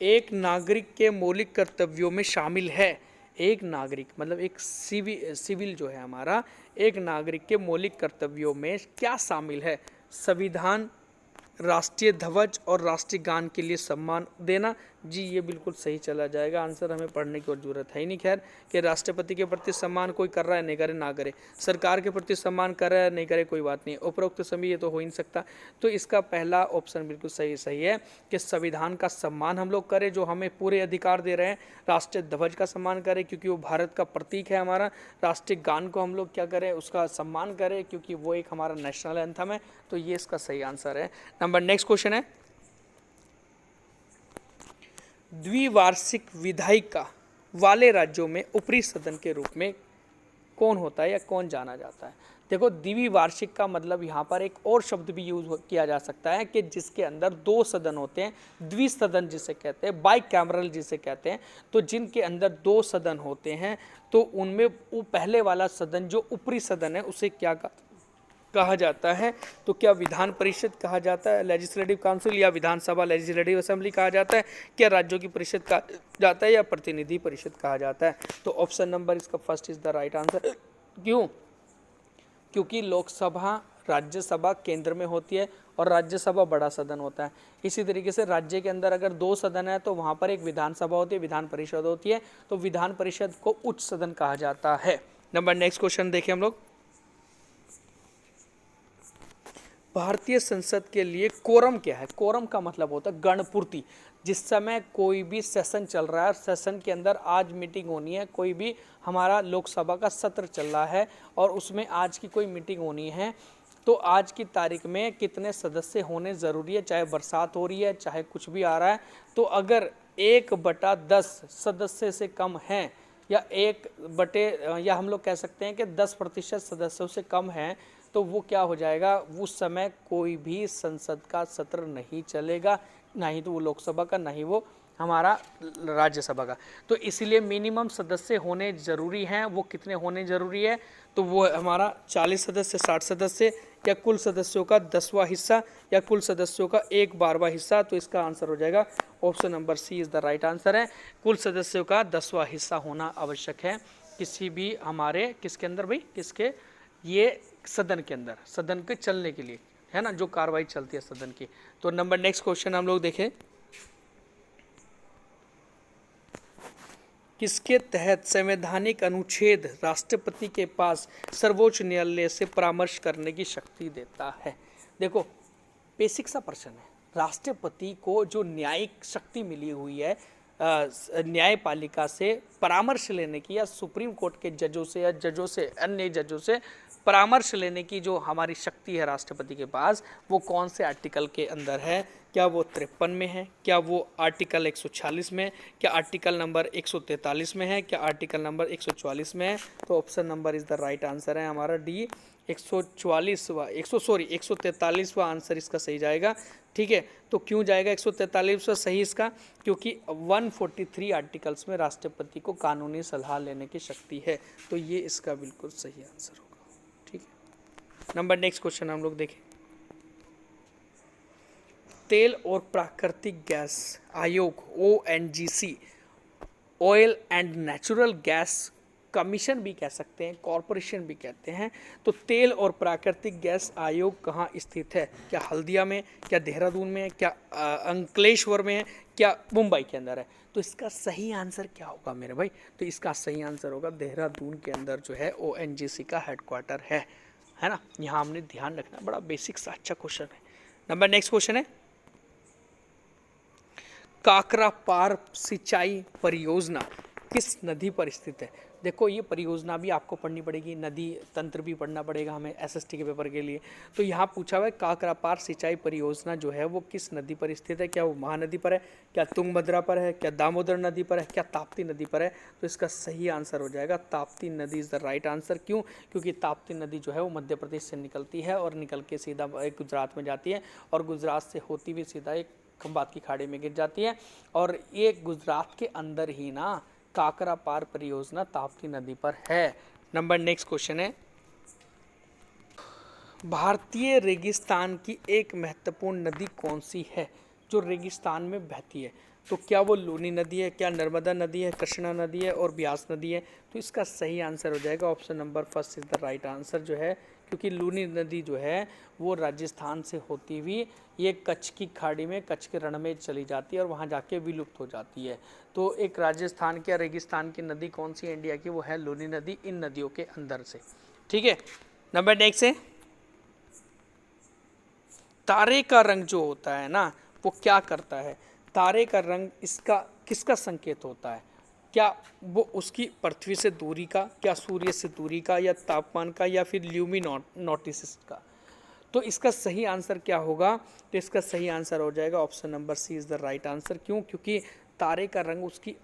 एक नागरिक के मौलिक कर्तव्यों में शामिल है। एक नागरिक मतलब एक सिविल जो है हमारा, एक नागरिक के मौलिक कर्तव्यों में क्या शामिल है? संविधान, राष्ट्रीय ध्वज और राष्ट्रीय गान के लिए सम्मान देना। जी ये बिल्कुल सही चला जाएगा आंसर, हमें पढ़ने की और जरूरत है ही नहीं। खैर, कि राष्ट्रपति के प्रति सम्मान कोई कर रहा है, नहीं करे ना करे, सरकार के प्रति सम्मान कर रहा है, नहीं करे, कोई बात नहीं, उपरोक्त समय ये तो हो ही नहीं सकता। तो इसका पहला ऑप्शन बिल्कुल सही है कि संविधान का सम्मान हम लोग करें जो हमें पूरे अधिकार दे रहे हैं, राष्ट्रीय ध्वज का सम्मान करें क्योंकि वो भारत का प्रतीक है हमारा, राष्ट्रीय गान को हम लोग क्या करें, उसका सम्मान करें क्योंकि वो एक हमारा नेशनल एंथम है। तो ये इसका सही आंसर है। नंबर नेक्स्ट क्वेश्चन है, द्विवार्षिक विधायिका वाले राज्यों में ऊपरी सदन के रूप में कौन होता है या कौन जाना जाता है? देखो, द्विवार्षिक का मतलब यहाँ पर एक और शब्द भी यूज किया जा सकता है कि जिसके अंदर दो सदन होते हैं, द्विसदन जिसे कहते हैं, बाई कैमरल जिसे कहते हैं। तो जिनके अंदर दो सदन होते हैं तो उनमें वो पहले वाला सदन जो ऊपरी सदन है उसे क्या कहा जाता है? तो क्या विधान परिषद कहा जाता है, लेजिस्लेटिव काउंसिल, या विधानसभा लेजिस्लेटिव असेंबली कहा जाता है, क्या राज्यों की परिषद कहा जाता है, या प्रतिनिधि परिषद कहा जाता है? तो ऑप्शन नंबर इसका first is the right answer. क्यों? क्योंकि लोकसभा, राज्यसभा केंद्र में होती है और राज्यसभा बड़ा सदन होता है। इसी तरीके से राज्य के अंदर अगर दो सदन है तो वहाँ पर एक विधानसभा होती है, विधान परिषद होती है, तो विधान परिषद को उच्च सदन कहा जाता है। नंबर नेक्स्ट क्वेश्चन देखें हम लोग, भारतीय संसद के लिए कोरम क्या है? कोरम का मतलब होता है गणपूर्ति। जिस समय कोई भी सेशन चल रहा है, सेशन के अंदर आज मीटिंग होनी है, कोई भी हमारा लोकसभा का सत्र चल रहा है और उसमें आज की कोई मीटिंग होनी है, तो आज की तारीख में कितने सदस्य होने ज़रूरी है, चाहे बरसात हो रही है चाहे कुछ भी आ रहा है। तो अगर 1/10 सदस्य से कम हैं, या हम लोग कह सकते हैं कि 10% सदस्यों से कम हैं, तो वो क्या हो जाएगा, उस समय कोई भी संसद का सत्र नहीं चलेगा, ना ही तो वो लोकसभा का, ना ही वो हमारा राज्यसभा का। तो इसीलिए मिनिमम सदस्य होने ज़रूरी हैं। वो कितने होने ज़रूरी है? तो वो हमारा 40 सदस्य, 60 सदस्य, या कुल सदस्यों का 10वां हिस्सा, या कुल सदस्यों का 1/12वां हिस्सा। तो इसका आंसर हो जाएगा option number C is the right answer है। कुल सदस्यों का 10वां हिस्सा होना आवश्यक है किसी भी हमारे किसके अंदर भाई, किसके, ये सदन के अंदर, सदन के चलने के लिए, है ना, जो कार्रवाई चलती है सदन की। तो नंबर नेक्स्ट क्वेश्चन हम लोग देखें, किसके तहत संवैधानिक अनुच्छेद राष्ट्रपति के पास सर्वोच्च न्यायालय से परामर्श करने की शक्ति देता है? देखो, बेसिक सा प्रश्न है, राष्ट्रपति को जो न्यायिक शक्ति मिली हुई है न्यायपालिका से परामर्श लेने की, या सुप्रीम कोर्ट के जजों से या जजों से, अन्य जजों से परामर्श लेने की जो हमारी शक्ति है राष्ट्रपति के पास, वो कौन से आर्टिकल के अंदर है? क्या वो 53 में है? क्या वो आर्टिकल 146 में? क्या आर्टिकल नंबर 143 में है? क्या आर्टिकल नंबर 144 में है? तो option number is the right answer है हमारा डी, 143वां आंसर इसका सही जाएगा। ठीक है, तो क्यों जाएगा 143वां सही इसका? क्योंकि 143 आर्टिकल्स में राष्ट्रपति को कानूनी सलाह लेने की शक्ति है, तो ये इसका बिल्कुल सही आंसर होगा। ठीक है, नंबर नेक्स्ट क्वेश्चन हम लोग देखें। तेल और प्राकृतिक गैस आयोग ONGC, oil and natural gas commission भी कह सकते हैं, कॉरपोरेशन भी कहते हैं। तो तेल और प्राकृतिक गैस आयोग कहाँ स्थित है? क्या हल्दिया में, क्या देहरादून में, क्या अंकलेश्वर में है, क्या मुंबई के अंदर है? तो इसका सही आंसर क्या होगा मेरे भाई? तो इसका सही आंसर होगा देहरादून के अंदर जो है ONGC का हेडक्वार्टर है ना। यहाँ हमने ध्यान रखना, बड़ा बेसिक सा अच्छा क्वेश्चन है। नंबर नेक्स्ट क्वेश्चन है, काकरापार सिंचाई परियोजना किस नदी पर स्थित है? देखो ये परियोजना भी आपको पढ़नी पड़ेगी, नदी तंत्र भी पढ़ना पड़ेगा हमें SST के पेपर के लिए। तो यहाँ पूछा हुआ है काकरापार सिंचाई परियोजना जो है वो किस नदी पर स्थित है? क्या वो महानदी पर है, क्या तुंगभद्रा पर है, क्या दामोदर नदी पर है, क्या ताप्ती नदी पर है? तो इसका सही आंसर हो जाएगा ताप्ती नदी इज़ द राइट आंसर। क्यों? क्योंकि ताप्ती नदी जो है वो मध्य प्रदेश से निकलती है और निकल के सीधा गुजरात में जाती है, और गुजरात से होती हुई सीधा एक खंबात की खाड़ी में गिर जाती है, और ये गुजरात के अंदर ही ना काकरापार परियोजना ताप्ती नदी पर है। नंबर नेक्स्ट क्वेश्चन है, भारतीय रेगिस्तान की एक महत्वपूर्ण नदी कौन सी है जो रेगिस्तान में बहती है? तो क्या वो लूनी नदी है, क्या नर्मदा नदी है, कृष्णा नदी है और ब्यास नदी है? तो इसका सही आंसर हो जाएगा option number first is the right answer जो है, क्योंकि लूनी नदी जो है वो राजस्थान से होती हुई ये कच्छ की खाड़ी में, कच्छ के रण में चली जाती है और वहाँ जाके विलुप्त हो जाती है। तो एक राजस्थान की या रेगिस्तान की नदी कौन सी है इंडिया की? वो है लूनी नदी, इन नदियों के अंदर से। ठीक है, नंबर नेक्स्ट है, तारे का रंग जो होता है ना वो क्या करता है? तारे का रंग इसका किसका संकेत होता है? क्या वो उसकी पृथ्वी से दूरी का, क्या सूर्य से दूरी का, या तापमान का, या फिर ल्यूमिनोसिस का? तो इसका सही आंसर क्या होगा? तो इसका सही आंसर हो जाएगा option number C is the right answer. क्यों? क्योंकि तारे का रंग उसकी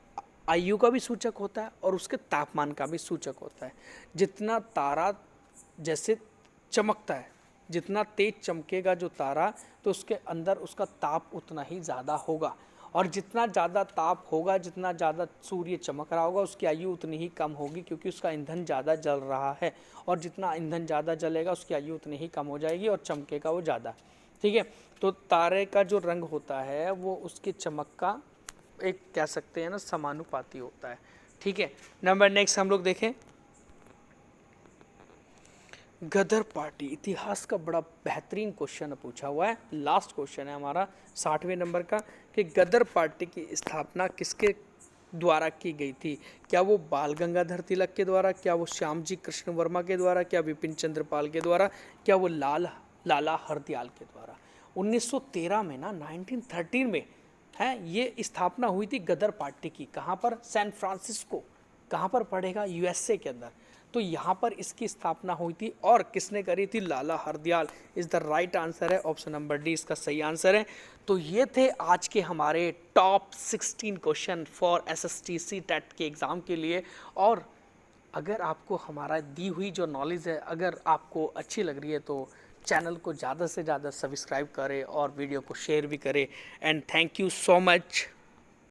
आयु का भी सूचक होता है और उसके तापमान का भी सूचक होता है। जितना तारा जैसे चमकता है, जितना तेज चमकेगा जो तारा, तो उसके अंदर उसका ताप उतना ही ज़्यादा होगा, और जितना ज़्यादा ताप होगा, जितना ज़्यादा सूर्य चमक रहा होगा, उसकी आयु उतनी ही कम होगी, क्योंकि उसका ईंधन ज़्यादा जल रहा है, और जितना ईंधन ज़्यादा जलेगा उसकी आयु उतनी ही कम हो जाएगी और चमकेगा वो ज़्यादा। ठीक है, तो तारे का जो रंग होता है वो उसकी चमक का एक कह सकते हैं ना समानुपाती होता है। ठीक है, नंबर नेक्स्ट हम लोग देखें, गदर पार्टी, इतिहास का बड़ा बेहतरीन क्वेश्चन पूछा हुआ है। लास्ट क्वेश्चन है हमारा 60वें नंबर का, कि गदर पार्टी की स्थापना किसके द्वारा की गई थी? क्या वो बाल गंगाधर तिलक के द्वारा, क्या वो श्यामजी कृष्ण वर्मा के द्वारा, क्या विपिन चंद्र पाल के द्वारा, क्या वो लाला हरदयाल के द्वारा? 1913 में ना 1913 में है ये स्थापना हुई थी गदर पार्टी की। कहाँ पर? San Francisco. कहाँ पर पड़ेगा? USA के अंदर। तो यहाँ पर इसकी स्थापना हुई थी, और किसने करी थी? Lala Hardayal is the right answer है, ऑप्शन नंबर डी इसका सही आंसर है। तो ये थे आज के हमारे top 16 question for SST CTET के एग्ज़ाम के लिए। और अगर आपको हमारा दी हुई जो नॉलेज है अगर आपको अच्छी लग रही है तो चैनल को ज़्यादा से ज़्यादा सब्सक्राइब करें और वीडियो को शेयर भी करें। And thank you so much.